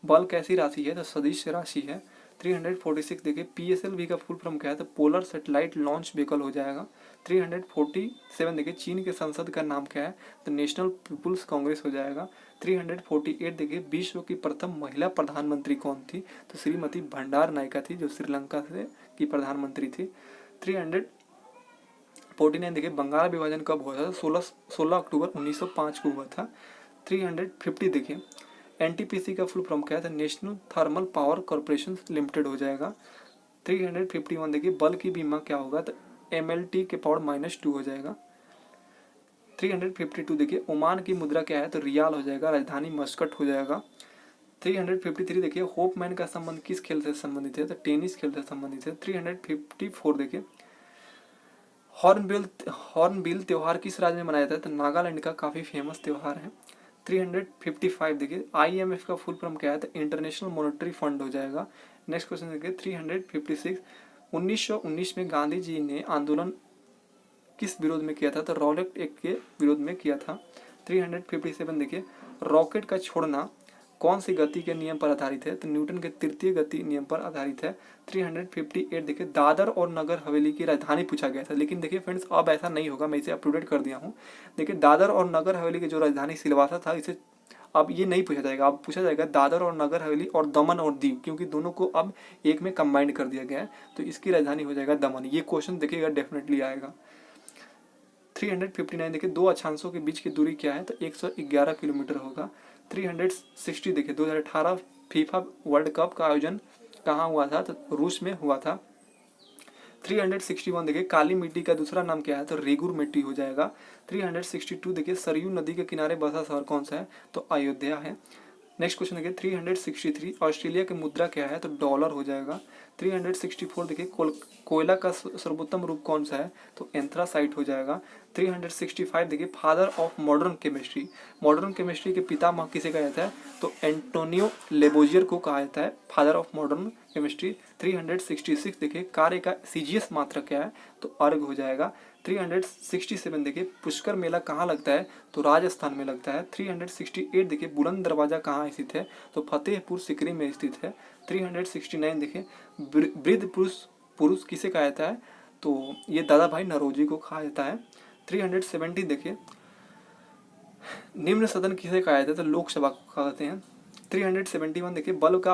बल कैसी राशि है? तो सदिश राशि है। 346 देखिए PSLV का फुल फॉर्म क्या है? तो पोलर सैटेलाइट लॉन्च व्हीकल हो जाएगा। 347 देखिए चीन के संसद का नाम क्या है? तो नेशनल पीपुल्स कांग्रेस हो जाएगा। 348 देखिए विश्व की प्रथम महिला प्रधानमंत्री कौन थी? तो श्रीमती भंडार नायका थी, जो श्रीलंका से की प्रधानमंत्री थी। 349 देखिए बंगाल विभाजन कब हुआ था? 16 अक्टूबर 1905 को हुआ था। 350 देखिए NTPC का फुल फॉर्म क्या है? National thermal power corporation limited हो जाएगा। 351 देखिए बल की बीमा क्या होगा? तो MLT के पावर -2 हो जाएगा। 352 देखिए ओमान की मुद्रा क्या है? तो रियाल हो जाएगा, राजधानी मस्कट हो जाएगा। 353 देखिए होपमैन का संबंध किस खेल से संबंधित है? तो टेनिस खेल से संबंधित है। 354 देखिए हॉर्नबिल त्योहार किस राज्य में मनाया जाता है? तो नागालैंड का काफ़ी फेमस त्योहार है। 355 देखिए IMF का फुल फॉर्म क्या है? तो इंटरनेशनल मॉनेटरी फंड हो जाएगा। नेक्स्ट क्वेश्चन देखिए 356 1919 में गांधी जी ने आंदोलन किस विरोध में किया था? तो रॉलेट एक्ट के विरोध में किया था। 357 देखिए रॉकेट का छोड़ना कौन सी गति के नियम पर आधारित है? तो न्यूटन के तृतीय गति नियम पर आधारित है। 358 देखिए दादर और नगर हवेली की राजधानी पूछा गया था, लेकिन देखिए फ्रेंड्स अब ऐसा नहीं होगा, मैं इसे अपडेट कर दिया हूँ। देखिए दादर और नगर हवेली की जो राजधानी सिलवासा था, इसे अब ये नहीं पूछा जाएगा, अब पूछा जाएगा दादर और नगर हवेली और दमन और दीव, क्योंकि दोनों को अब एक में कंबाइंड कर दिया गया है, तो इसकी राजधानी हो जाएगा दमन। ये क्वेश्चन देखिएगा डेफिनेटली आएगा। 359 देखिए दो अक्षांशों के बीच की दूरी क्या है, तो 111 किलोमीटर होगा। 360 देखिए 2018 फीफा वर्ल्ड कप का आयोजन कहाँ हुआ था, तो रूस में हुआ था। 361 देखिए काली मिट्टी का दूसरा नाम क्या है, तो रेगुर मिट्टी हो जाएगा। 362 देखिए सरयू नदी के किनारे बसा शहर कौन सा है, तो अयोध्या है। नेक्स्ट क्वेश्चन देखिए 363 ऑस्ट्रेलिया की मुद्रा क्या है, तो डॉलर हो जाएगा। 364 देखिए कोयला का सर्वोत्तम रूप कौन सा है, तो एंथ्रासाइट हो जाएगा। 365 देखिए father of modern chemistry, modern chemistry के पितामह किसे कहा जाता है, तो एंटोनियो लेबोजियर को कहा जाता है फादर ऑफ मॉडर्न केमिस्ट्री। 366 देखिए कार्य का सीजीएस मात्रक क्या है, तो अर्घ हो जाएगा। 367 देखिए पुष्कर मेला कहाँ लगता है, तो राजस्थान में लगता है। 368 देखिए बुलंद दरवाजा कहाँ स्थित है, तो फतेहपुर सिकरी में स्थित है। 369 देखिए वृद्ध पुरुष किसे कहा जाता है, तो ये दादा भाई नौरोजी को कहा जाता है। 370 देखिए निम्न सदन किसे कहा जाता है, तो लोकसभा को कहते हैं। 371 देखिए बल्ब का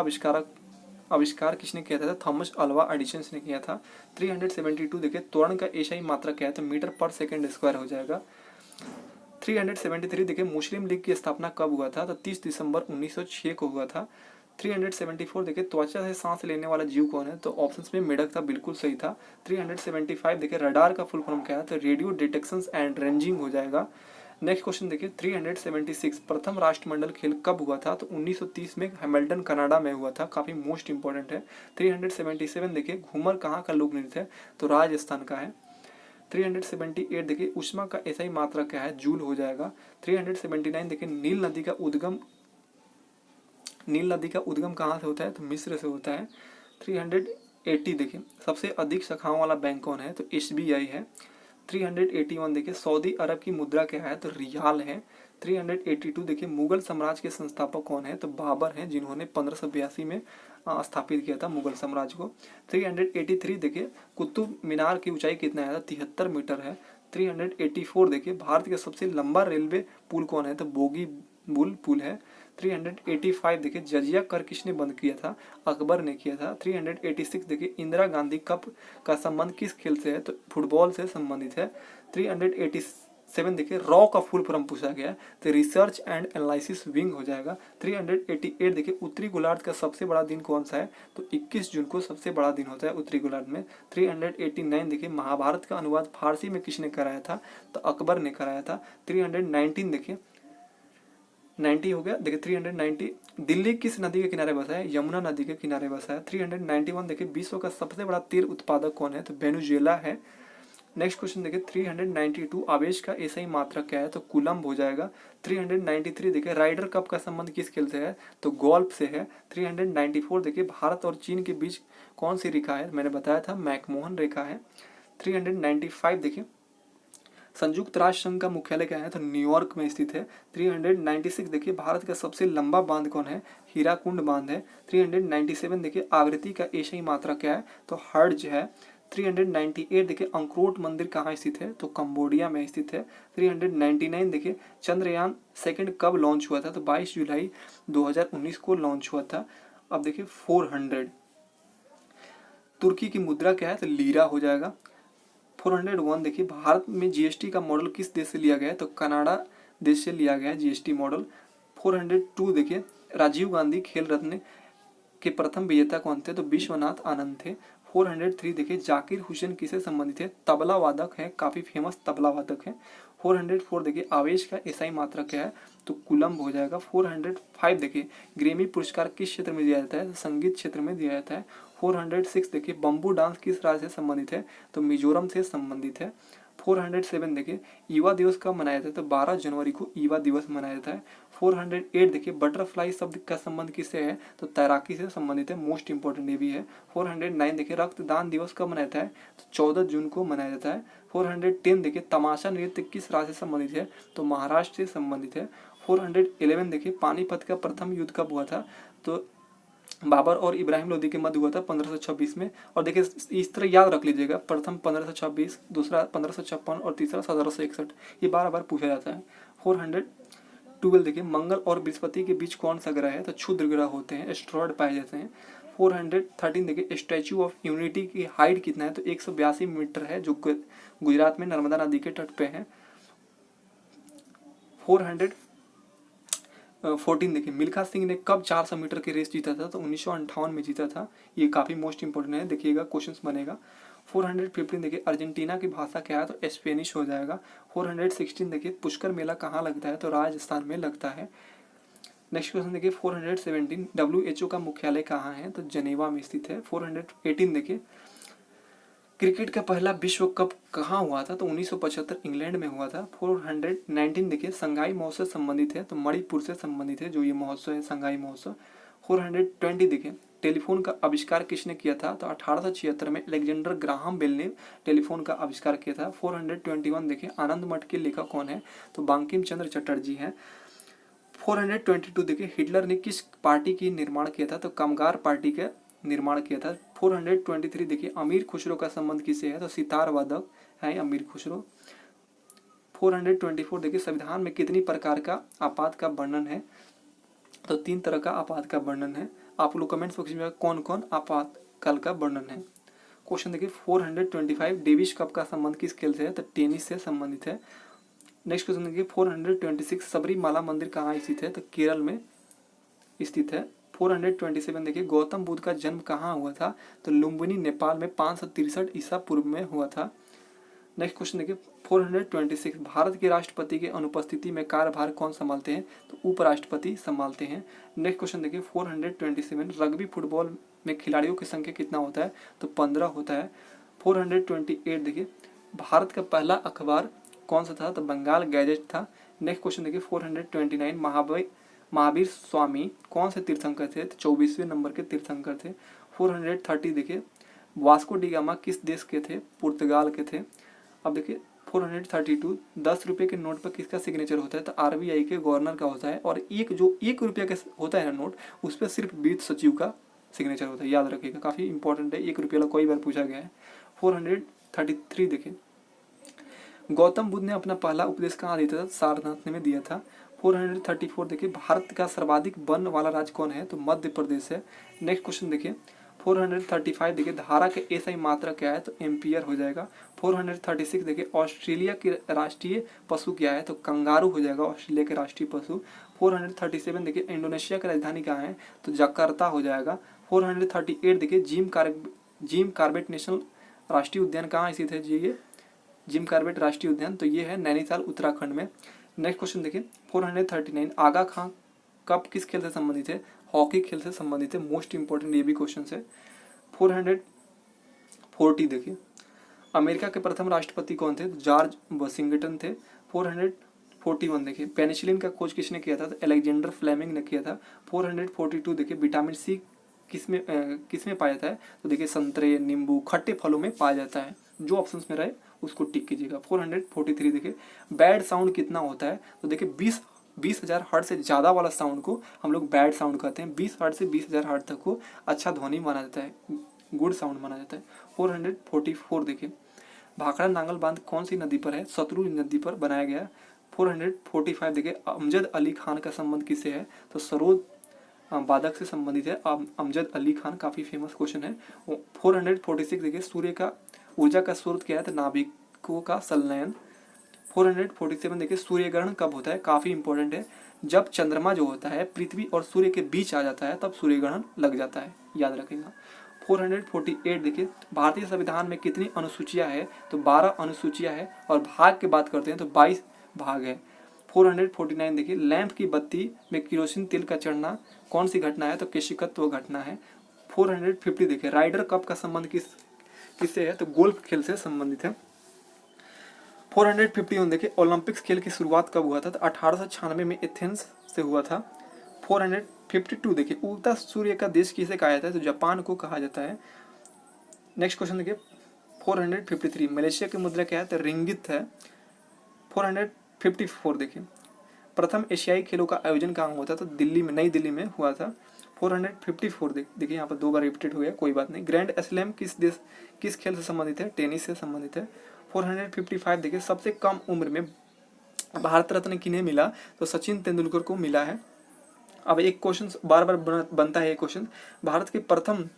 आविष्कार किसने किया था, थॉमस अल्वा एडिसन ने किया था। 372 देखिए त्वरण का एशियाई मात्रक क्या है, तो मीटर पर सेकंड स्क्वायर हो जाएगा। 373 देखिए मुस्लिम लीग की स्थापना कब हुआ था, तो 30 दिसंबर 1906 को हुआ था। 374 देखिए त्वचा से सांस लेने वाला जीव कौन है, तो ऑप्शंस में मेढक था, बिल्कुल सही था। 375 देखिए रडार का फुल फॉर्म क्या है, तो रेडियो डिटेक्शन एंड रेंजिंग हो जाएगा। नेक्स्ट क्वेश्चन देखिए 376 प्रथम राष्ट्रमंडल खेल कब हुआ था, तो 1930 में हैमिल्टन कनाडा में हुआ था, काफी मोस्ट इंपॉर्टेंट है। 377 देखिए घूमर कहाँ का लोक नृत्य है, तो राजस्थान का है। 378 देखिए उष्मा का ऐसा ही मात्रा क्या है, जूल हो जाएगा। 379 देखिए नील नदी का उद्गम कहाँ से होता है, तो मिस्र से होता है। 380 देखिए सबसे अधिक शाखाओं वाला बैंक कौन है, तो SBI है। 381 देखिए सऊदी अरब की मुद्रा क्या है, तो रियाल है। 382 देखिए मुगल साम्राज्य के संस्थापक कौन है, तो बाबर हैं, जिन्होंने 1582 में स्थापित किया था मुगल साम्राज्य को। 383 देखिए कुतुब मीनार की ऊंचाई कितना है, 73 मीटर है। 384 देखिए भारत का सबसे लंबा रेलवे पुल कौन है, तो बोगी पुल है। 385 देखिए जजिया कर किसने बंद किया था, अकबर ने किया था। 386 देखिए इंदिरा गांधी कप का संबंध किस खेल से है, तो फुटबॉल से संबंधित है। 387 देखिए रॉ का फुल फॉर्म पूछा गया है, तो रिसर्च एंड एनालिसिस विंग हो जाएगा। 388 देखिए उत्तरी गोलार्ध का सबसे बड़ा दिन कौन सा है, तो 21 जून को सबसे बड़ा दिन होता है उत्तरी गोलार्ध में। 389 देखिए महाभारत का अनुवाद फारसी में किसने कराया था, तो अकबर ने कराया था। 319 देखिए 90 हो गया। देखिए 390 दिल्ली किस नदी के किनारे बसा है, यमुना नदी के किनारे बसा है। 391 देखिए विश्व का सबसे बड़ा तेल उत्पादक कौन है, तो वेनेजुएला है। नेक्स्ट क्वेश्चन देखिए 392 आवेश का एसआई मात्रक क्या है, तो कूलम्ब हो जाएगा। 393 देखिए राइडर कप का संबंध किस खेल से है, तो गोल्फ से है। 394 देखिए भारत और चीन के बीच कौन सी रेखा है, मैंने बताया था मैकमोहन रेखा है। 395 देखिए संयुक्त राष्ट्र संघ का मुख्यालय क्या है, तो न्यूयॉर्क में स्थित है। 396 देखिए भारत का सबसे लंबा बांध कौन है, हीराकुंड बांध है। 397 देखिए आवृत्ति का एशियाई मात्रा क्या है, तो हर्ट्ज है। 398 देखिए अंक्रोट मंदिर कहाँ स्थित है, तो कंबोडिया में स्थित है। 399 देखिए चंद्रयान सेकंड कब लॉन्च हुआ था, तो 22 जुलाई 2019 को लॉन्च हुआ था। अब देखिए 400 तुर्की की मुद्रा क्या है, तो लीरा हो जाएगा। 401 देखिए भारत में जीएसटी का मॉडल किस देश से लिया गया है, तो कनाडा देश से लिया गया है जीएसटी मॉडल। 402 देखिए राजीव गांधी खेल रत्न के प्रथम विजेता कौन थे, तो विश्वनाथ आनंद थे। 403 देखिए जाकिर हुसैन किसे संबंधित है, तबला वादक है, काफी फेमस तबला वादक है। 404 देखिए आवेश का एसआई मात्रा क्या है, तो कूलम्ब हो जाएगा। 405 देखिए ग्रेमी पुरस्कार किस क्षेत्र में दिया जाता है, तो संगीत क्षेत्र में दिया जाता है। 406 देखिए बम्बू डांस किस राज्य से संबंधित है, तो मिजोरम से संबंधित है। 407 देखिए युवा दिवस कब मनाया जाता है, तो 12 जनवरी को युवा दिवस मनाया जाता है। 408 देखिए बटरफ्लाई शब्द का संबंध किससे है, तो तैराकी से संबंधित है, मोस्ट इंपोर्टेंट ये भी है। 409 देखिए रक्तदान दिवस कब मनाया जाता है, तो 14 जून को मनाया जाता है। 410 देखिए तमाशा नृत्य किस राज्य से संबंधित है, तो महाराष्ट्र से संबंधित है। 411 देखिए पानीपत का प्रथम युद्ध कब हुआ था, तो बाबर और इब्राहिम लोदी के मध्य हुआ था 1526 में। और देखिए इस तरह याद रख लीजिएगा, प्रथम 1526, दूसरा 1556 और तीसरा 1761, ये बार बार पूछा जाता है। 412 देखिए मंगल और बृहस्पति के बीच कौन सा ग्रह है? तो क्षुद्र ग्रह होते हैं, एस्ट्रॉयड पाए जाते हैं। 413 देखिए स्टैचू ऑफ यूनिटी की हाइट कितना है? तो 182 मीटर है, जो गुजरात में नर्मदा नदी के तट पे है। 414 देखिए मिल्खा सिंह ने कब 400 मीटर की रेस जीता था? तो 1958 में जीता था। ये काफी मोस्ट इंपोर्टेंट है, देखिएगा क्वेश्चंस बनेगा। 415 देखिए अर्जेंटीना की भाषा क्या है? तो स्पेनिश हो जाएगा। 416 देखिए पुष्कर मेला कहाँ लगता है? तो राजस्थान में लगता है। नेक्स्ट क्वेश्चन देखिए 417 WHO का मुख्यालय कहाँ है? तो जनेवा में स्थित है। 418 देखिए क्रिकेट का पहला विश्व कप कहाँ हुआ था? तो 1975 इंग्लैंड में हुआ था। 419 देखिए संगाई महोत्सव से संबंधित है, तो मणिपुर से संबंधित है जो ये महोत्सव है, संगाई महोत्सव। 420 देखिए टेलीफोन का आविष्कार किसने किया था? तो 1876 में अलेक्जेंडर ग्राहम बेल ने टेलीफोन का आविष्कार किया था। 421 देखिए आनंद मठ के लेखक कौन है? तो बंकिम चंद्र चटर्जी हैं। 422 देखिए हिटलर ने किस पार्टी की निर्माण किया था? तो कामगार पार्टी का निर्माण किया था। 423 देखिए अमीर खुसरो का संबंध किससे है? तो सितार वादक है अमीर खुसरो। 424 देखिए संविधान में कितनी प्रकार का आपात का वर्णन है? तो 3 तरह का आपात का वर्णन है। आप लोग कमेंट्स बॉक्स में कौन कौन आपातकाल का वर्णन है। क्वेश्चन देखिए 425 डेविस कप का संबंध किस खेल से है? तो टेनिस से संबंधित है। नेक्स्ट क्वेश्चन देखिए 426 सबरीमाला मंदिर कहाँ स्थित है? तो केरल में स्थित है। 427 देखिए गौतम बुद्ध का जन्म कहाँ हुआ था? तो लुम्बिनी नेपाल में 563 ईसा पूर्व में हुआ था। नेक्स्ट क्वेश्चन देखिए 426 भारत के राष्ट्रपति के अनुपस्थिति में कार्यभार कौन संभालते हैं? तो उपराष्ट्रपति संभालते हैं। नेक्स्ट क्वेश्चन देखिए 427 रग्बी फुटबॉल में खिलाड़ियों की संख्या कितना होता है? तो 15 होता है। 428 देखिए भारत का पहला अखबार कौन सा था? तो बंगाल गैजेट था। नेक्स्ट क्वेश्चन देखिए 429 महावीर स्वामी कौन से तीर्थंकर थे? तो 24वें नंबर के तीर्थंकर थे। 430 देखिए वास्को डी गामा किस देश के थे? पुर्तगाल के थे। अब देखिए 432 10 रुपये के नोट पर किसका सिग्नेचर होता है? तो RBI के गवर्नर का होता है। और एक जो 1 रुपये का होता है ना नोट, उस पर सिर्फ वित्त सचिव का सिग्नेचर होता है, याद रखिएगा, काफ़ी इंपॉर्टेंट है। 1 रुपये वाला कई बार पूछा गया है। 433 देखिए गौतम बुद्ध ने अपना पहला उपदेश कहाँ दिया था? सारनाथ में दिया था। 434 देखिए भारत का सर्वाधिक वन वाला राज्य कौन है? तो मध्य प्रदेश है। नेक्स्ट क्वेश्चन देखिए 435 देखिए धारा के SI मात्रा क्या है? तो एम्पियर हो जाएगा। 436 देखिए ऑस्ट्रेलिया के राष्ट्रीय पशु क्या है? तो कंगारू हो जाएगा ऑस्ट्रेलिया के राष्ट्रीय पशु। 437 देखिए इंडोनेशिया की राजधानी कहाँ है? तो जकार्ता हो जाएगा। 438 देखिए जिम कार्बेट नेशनल राष्ट्रीय उद्यान कहाँ स्थित है? ये जिम कार्बेट राष्ट्रीय उद्यान, तो ये है नैनीताल उत्तराखंड में। नेक्स्ट क्वेश्चन देखिए 439 आगा खां कब किस खेल से संबंधित है? हॉकी खेल से संबंधित है। मोस्ट इंपोर्टेंट ये भी क्वेश्चन है। 440 देखिए अमेरिका के प्रथम राष्ट्रपति कौन थे? तो जॉर्ज वाशिंगटन थे। 441 देखिए पेनिसिलिन का खोज किसने किया था? तो अलेक्जेंडर फ्लेमिंग ने किया था। 442 देखिए विटामिन सी किसमें पाया जाता है? तो देखिए संतरे, नींबू, खट्टे फलों में पाया जाता है। जो ऑप्शंस में रहे उसको टिक कीजिएगा। 443 देखिए बैड साउंड कितना होता है? तो देखिए 20,000 हर्ट्ज से ज़्यादा वाला साउंड को हम लोग बैड साउंड कहते हैं। 20 हर्ट्ज से 20,000 हर्ट्ज तक को अच्छा ध्वनि माना जाता है, गुड साउंड माना जाता है। 444 देखिए भाखड़ा नांगल बांध कौन सी नदी पर है? सतलुज नदी पर बनाया गया। 445 देखिए अमजद अली खान का संबंध किससे है? तो सरोद वादक से संबंधित है। अमजद अली खान काफ़ी फेमस क्वेश्चन है। 446 देखिए सूर्य का ऊर्जा का स्रोत क्या है? तो नाभिकों का संलयन। 447 देखिए सूर्य ग्रहण कब होता है? काफ़ी इंपॉर्टेंट है, जब चंद्रमा जो होता है पृथ्वी और सूर्य के बीच आ जाता है तब सूर्य ग्रहण लग जाता है, याद रखिएगा। 448 देखिए भारतीय संविधान में कितनी अनुसूचियां है? तो 12 अनुसूचियां है। और भाग की बात करते हैं तो 22 भाग है। 449 देखिए लैंप की बत्ती में केरोसिन तेल का चढ़ना कौन सी घटना है? तो केशिकत्व घटना है। 450 देखिए राइडर कप का संबंध किससे है? तो गोल्फ खेल से संबंधित है। 451 देखिए ओलंपिक्स खेल की शुरुआत कब हुआ था? तो 1896 में एथेंस से हुआ था। 452 देखिए उगता सूर्य का देश किसे कहा जाता है? तो जापान को कहा जाता है। नेक्स्ट क्वेश्चन देखिए 453 मलेशिया की मुद्रा क्या है? तो रिंगित है। 454 देखिए प्रथम एशियाई खेलों का आयोजन कहाँ हुआ था? तो दिल्ली में, नई दिल्ली में हुआ था। 454 देखिए यहाँ पर 2 बार रिपीटेड हो गया, कोई बात नहीं। ग्रैंड स्लैम किस खेल से संबंधित है? टेनिस से संबंधित है। 455 देखिए सबसे कम उम्र में भारत रत्न किन्हें मिला? तो सचिन तेंदुलकर को मिला है। अब एक क्वेश्चन बार बार बनता है, ये क्वेश्चन, भारत के प्रथम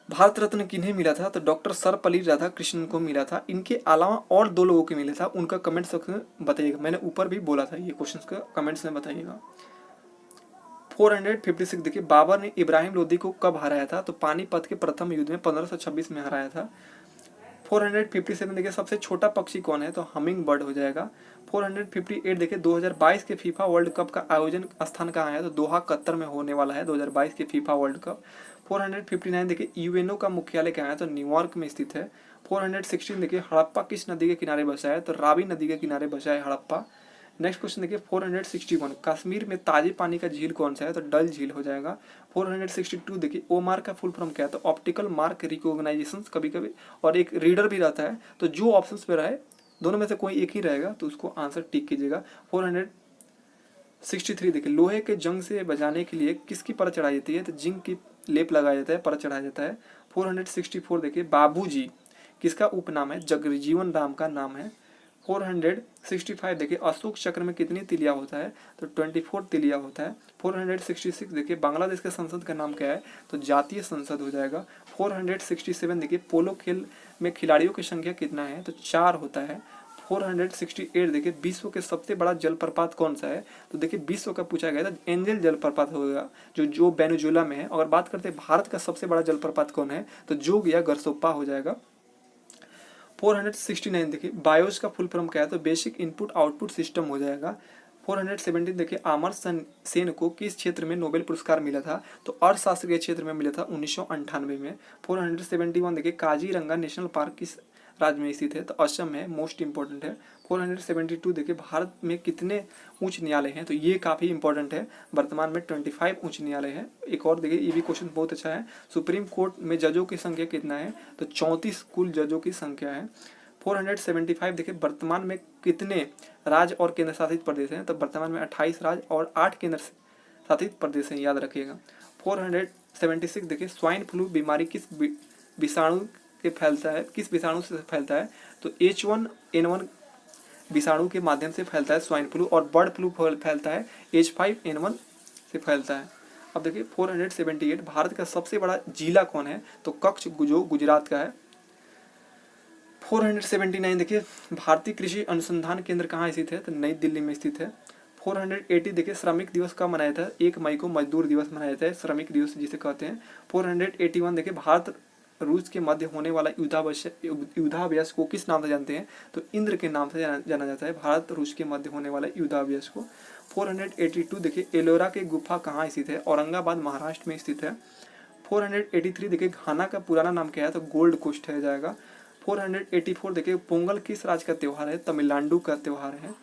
भारत रत्न किन्हें मिला था? तो डॉक्टर सर्वपल्ली राधाकृष्णन को मिला था। इनके अलावा और 2 लोगों को मिला था, उनका कमेंट सेक्शन में बताइएगा। मैंने ऊपर भी बोला था, ये क्वेश्चन का कमेंट्स में बताइएगा। 456 देखिए, बाबर ने इब्राहिम लोदी को कब हराया था? तो पानीपत के प्रथम युद्ध में 1526 में हराया था। 457 देखिए, सबसे छोटा पक्षी कौन है? तो हमिंग बर्ड हो जाएगा। 458 देखिए, 2022 के फीफा वर्ल्ड कप का आयोजन स्थान कहाँ है? तो दोहा कतर में होने वाला है 2022 के फीफा वर्ल्ड कप। 459 देखिए, यूएनओ का मुख्यालय कहाँ है? तो न्यूयॉर्क में स्थित है। 416 देखिए, हड़प्पा किस नदी के किनारे बसा है? तो रावी नदी के किनारे बसा है हड़प्पा। नेक्स्ट क्वेश्चन देखिए, 461 कश्मीर में ताजे पानी का झील कौन सा है? तो डल झील हो जाएगा। 462 देखिए, ओमार का फुल फॉर्म क्या है? तो ऑप्टिकल मार्क रिकॉग्नाइजेशन कभी कभी, और एक रीडर भी रहता है। तो जो ऑप्शंस पे रहे दोनों में से कोई एक ही रहेगा, तो उसको आंसर टिक कीजिएगा। 463 देखिए, लोहे के जंग से बचाने के लिए किसकी परत चढ़ाई जाती है? तो जिंक की लेप लगाया जाता है, परत चढ़ाया जाता है। 464 देखिए, बाबूजी किसका उपनाम है? जगजीवन राम का नाम है। 465 देखिए, अशोक चक्र में कितनी तिलिया होता है? तो 24 तिलिया होता है। 466 देखिए, बांग्लादेश के संसद का नाम क्या है? तो जातीय संसद हो जाएगा। 467 देखिए, पोलो खेल में खिलाड़ियों की संख्या कितना है? तो 4 होता है। 468 देखिए, विश्व के सबसे बड़ा जलप्रपात कौन सा है? तो देखिए, विश्व का पूछा गया था, एंजल जलप्रपात होगा जो वेनेजुएला में है। अगर बात करते हैं भारत का सबसे बड़ा जलप्रपात कौन है? तो जोग या गरसोप्पा हो जाएगा। 469 देखिए, बायोस का फुल फॉर्म क्या है? तो बेसिक इनपुट आउटपुट सिस्टम हो जाएगा। 417 देखिए, अमर्त्य सेन को किस क्षेत्र में नोबेल पुरस्कार मिला था? तो अर्थशास्त्र के क्षेत्र में मिला था 1998 में। 471 देखिए, काजीरंगा नेशनल पार्क किस राज्य में स्थित है? तो असम में, मोस्ट इंपॉर्टेंट है। 472 देखिए, भारत में कितने उच्च न्यायालय हैं? तो ये काफ़ी इंपॉर्टेंट है। वर्तमान में 25 उच्च न्यायालय है। एक और देखिए, ये भी क्वेश्चन बहुत अच्छा है, सुप्रीम कोर्ट में जजों की संख्या कितना है? तो 34 कुल जजों की संख्या है। 475 देखिए, वर्तमान में कितने राज्य और केंद्र शासित प्रदेश हैं? तो वर्तमान में 28 राज्य और 8 केंद्र शासित प्रदेश हैं, याद रखिएगा। 476 देखिए, स्वाइन फ्लू बीमारी किस विषाणु से फैलता है? किस विषाणु से फैलता है? तो H1N1 विषाणु के माध्यम से फैलता है स्वाइन फ्लू, और बर्ड फ्लू फैलता है H5N1 से फैलता है। अब देखिए 478 भारत का सबसे बड़ा जिला कौन है? तो कच्छ जो गुजरात का है। 479 देखिए, भारतीय कृषि अनुसंधान केंद्र कहाँ स्थित है? तो नई दिल्ली में स्थित है। 480 देखिए, श्रमिक दिवस कब मनाया था? 1 मई को मजदूर दिवस मनाया जाता है, श्रमिक दिवस जिसे कहते हैं। 481 देखिए, भारत रूस के मध्य होने वाला युद्धाभ्यास को किस नाम से जानते हैं? तो इंद्र के नाम से जाना जाता है, भारत रूस के मध्य होने वाला युद्धाभ्यास को। 482 देखिए, एलोरा की गुफा कहाँ स्थित है? औरंगाबाद महाराष्ट्र में स्थित है। 483 देखिए, घाना का पुराना नाम क्या है? तो गोल्ड कोस्ट है जाएगा। 484 देखिए, पोंगल किस राज्य का त्यौहार है? तमिलनाडु का त्यौहार है।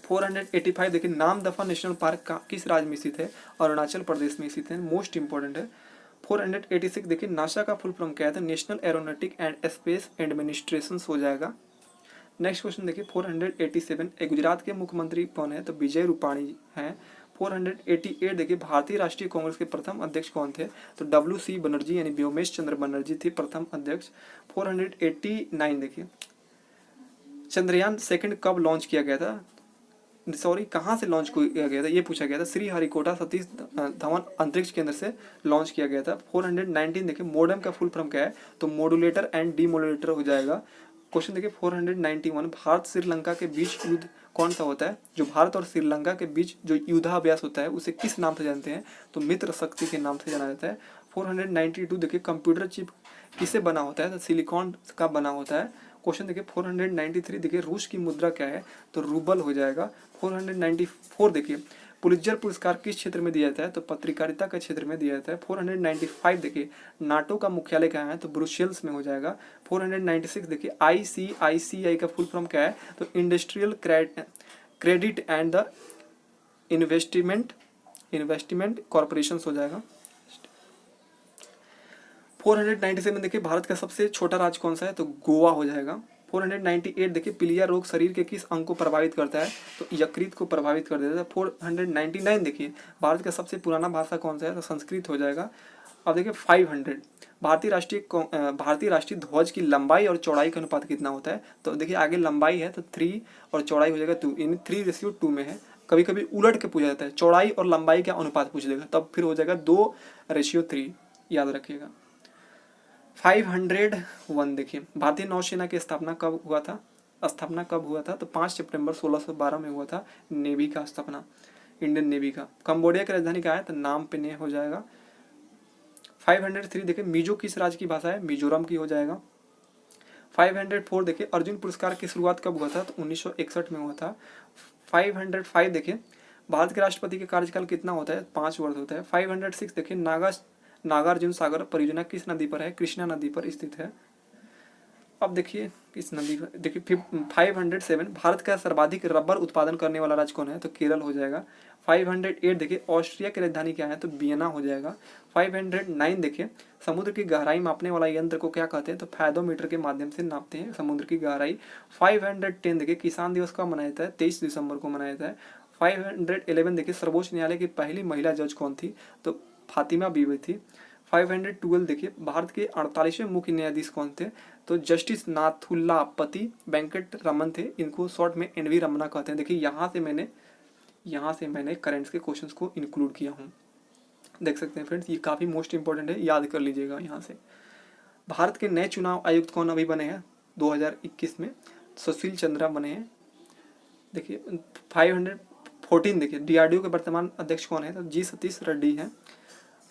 485 देखिए, नामदफा नेशनल पार्क किस राज्य में स्थित है? अरुणाचल प्रदेश में स्थित है, मोस्ट इंपॉर्टेंट है। 486 देखिए, नासा का फुल फॉर्म क्या है? तो national aeronautic and space administration हो जाएगा। नेक्स्ट क्वेश्चन देखिए 487 गुजरात के मुख्यमंत्री कौन है? तो विजय रूपाणी हैं। 488 देखिए, भारतीय राष्ट्रीय कांग्रेस के प्रथम अध्यक्ष कौन थे? तो WC बनर्जी यानी व्योमेश चंद्र बनर्जी थे प्रथम अध्यक्ष। 489 देखिए, चंद्रयान सेकंड कब लॉन्च किया गया था? सॉरी, कहाँ से लॉन्च किया गया था ये पूछा गया था। श्रीहरिकोटा सतीश धवन अंतरिक्ष केंद्र से लॉन्च किया गया था। 419 देखिए, मॉडेम का फुल फॉर्म क्या है? तो मॉड्यूलेटर एंड डीमॉड्यूलेटर हो जाएगा। क्वेश्चन देखिए 491 भारत श्रीलंका के बीच युद्ध कौन सा होता है? जो भारत और श्रीलंका के बीच जो युद्धाभ्यास होता है उसे किस नाम से जानते हैं? तो मित्र शक्ति के नाम से जाना जाता है। 492 देखिए, कंप्यूटर चिप किससे बना होता है? तो सिलिकॉन का बना होता है। क्वेश्चन देखिए 493 देखिए, रूस की मुद्रा क्या है? तो रूबल हो जाएगा। 494 देखिए, पुलित्जर पुरस्कार किस क्षेत्र में दिया जाता है? तो पत्रकारिता के क्षेत्र में दिया जाता है। 495 देखिए, नाटो का मुख्यालय कहाँ है? तो ब्रुसेल्स में हो जाएगा। 496 देखिए, ICICI का फुल फॉर्म क्या है? तो industrial credit and the investment corporation हो जाएगा। 497 देखिए, भारत का सबसे छोटा राज्य कौन सा है? तो गोवा हो जाएगा। 498 देखिए, पीलिया रोग शरीर के किस अंग को प्रभावित करता है? तो यकृत को प्रभावित कर देता है। 499 देखिए, भारत का सबसे पुराना भाषा कौन सा है? तो संस्कृत हो जाएगा। अब देखिए 500 भारतीय राष्ट्रीय ध्वज की लंबाई और चौड़ाई का अनुपात कितना होता है। तो देखिए आगे लंबाई है तो 3 और चौड़ाई हो जाएगा 2, यानी 3:2 में है। कभी कभी उलट के पूछा जाता है, चौड़ाई और लंबाई का अनुपात पूछ देगा, तब फिर हो जाएगा 2:3, याद रखिएगा। 501 देखिए भारतीय नौसेना की स्थापना कब हुआ था। तो 5 सितंबर 1612 में हुआ था नेवी का स्थापना, इंडियन नेवी का। कंबोडिया की राजधानी क्या है, तो नाम पे ने हो जाएगा। 503 देखिए मिजो किस राज्य की भाषा है, मिजोरम की हो जाएगा। 504 देखिए अर्जुन पुरस्कार की शुरुआत कब हुआ था, तो 1961 में हुआ था। 505 देखिए भारत के राष्ट्रपति का कार्यकाल कितना होता है, 5 वर्ष होता है। 506 देखिए नागार्जुन सागर परियोजना किस नदी पर है, कृष्णा नदी पर स्थित है। अब देखिए किस नदी पर, देखिए 507 भारत का सर्वाधिक रबर उत्पादन करने वाला राज्य कौन है, तो केरल हो जाएगा। 508 देखिए ऑस्ट्रिया की राजधानी क्या है, तो वियना हो जाएगा। 509 देखिए समुद्र की गहराई मापने वाला यंत्र को क्या कहते हैं, तो फैदोमीटर के माध्यम से नापते हैं समुद्र की गहराई। 510 देखिए किसान दिवस कब मनाया जाता है, 23 दिसंबर को मनाया जाता है। 511 देखिए सर्वोच्च न्यायालय की पहली महिला जज कौन थी, तो फातिमा बीबी थी। 512 देखिए भारत के 48वें मुख्य न्यायाधीश कौन थे, तो जस्टिस नाथुल्लापति वेंकट रमन थे, इनको शॉर्ट में एनवी रमना कहते हैं। देखिए यहाँ से मैंने करेंट्स के क्वेश्चंस को इंक्लूड किया हूँ, देख सकते हैं फ्रेंड्स, ये काफ़ी मोस्ट इंपॉर्टेंट है, याद कर लीजिएगा यहाँ से। भारत के नए चुनाव आयुक्त कौन अभी बने हैं 2021 में, सुशील चंद्रा बने हैं। देखिए 514 देखिए DRDO के वर्तमान अध्यक्ष कौन है, तो जी सतीश रेड्डी हैं।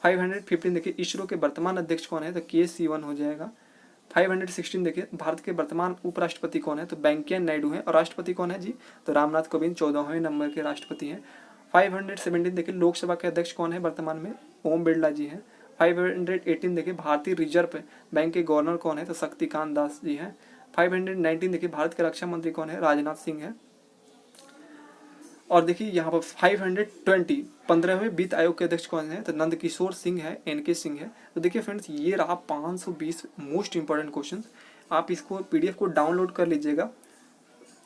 515 देखिए इसरो के वर्तमान अध्यक्ष कौन है, तो के सीवन हो जाएगा। 516 देखिए भारत के वर्तमान उपराष्ट्रपति कौन है, तो वेंकैया नायडू हैं। और राष्ट्रपति कौन है जी, तो रामनाथ कोविंद 14वें नंबर के राष्ट्रपति हैं। 517 देखिए लोकसभा के अध्यक्ष कौन है वर्तमान में, ओम बिरला जी हैं। 518 देखिए भारतीय रिजर्व बैंक के गवर्नर कौन है, तो शक्तिकांत दास जी हैं। 519 देखिए भारत के रक्षा मंत्री कौन है, राजनाथ सिंह है। और देखिए यहाँ पर 520 15वें वित्त आयोग के अध्यक्ष कौन है, तो नंद किशोर सिंह है, NK सिंह है। तो देखिए फ्रेंड्स ये रहा 520 मोस्ट इंपॉर्टेंट क्वेश्चन। आप इसको PDF को डाउनलोड कर लीजिएगा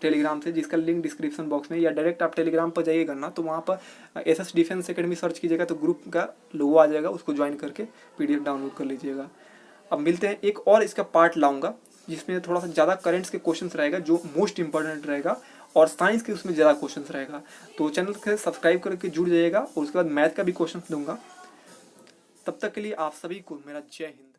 टेलीग्राम से, जिसका लिंक डिस्क्रिप्शन बॉक्स में, या डायरेक्ट आप टेलीग्राम पर जाइएगा ना, तो वहाँ पर SS डिफेंस एकेडमी सर्च कीजिएगा तो ग्रुप का लोगो आ जाएगा, उसको ज्वाइन करके PDF डाउनलोड कर लीजिएगा। अब मिलते हैं, एक और इसका पार्ट लाऊंगा जिसमें थोड़ा सा ज़्यादा करेंट्स के क्वेश्चंस रहेगा, जो मोस्ट इंपॉर्टेंट रहेगा, और साइंस के उसमें ज़्यादा क्वेश्चंस रहेगा। तो चैनल के सब्सक्राइब करके जुड़ जाइएगा, और उसके बाद मैथ का भी क्वेश्चन दूंगा। तब तक के लिए आप सभी को मेरा जय हिंद।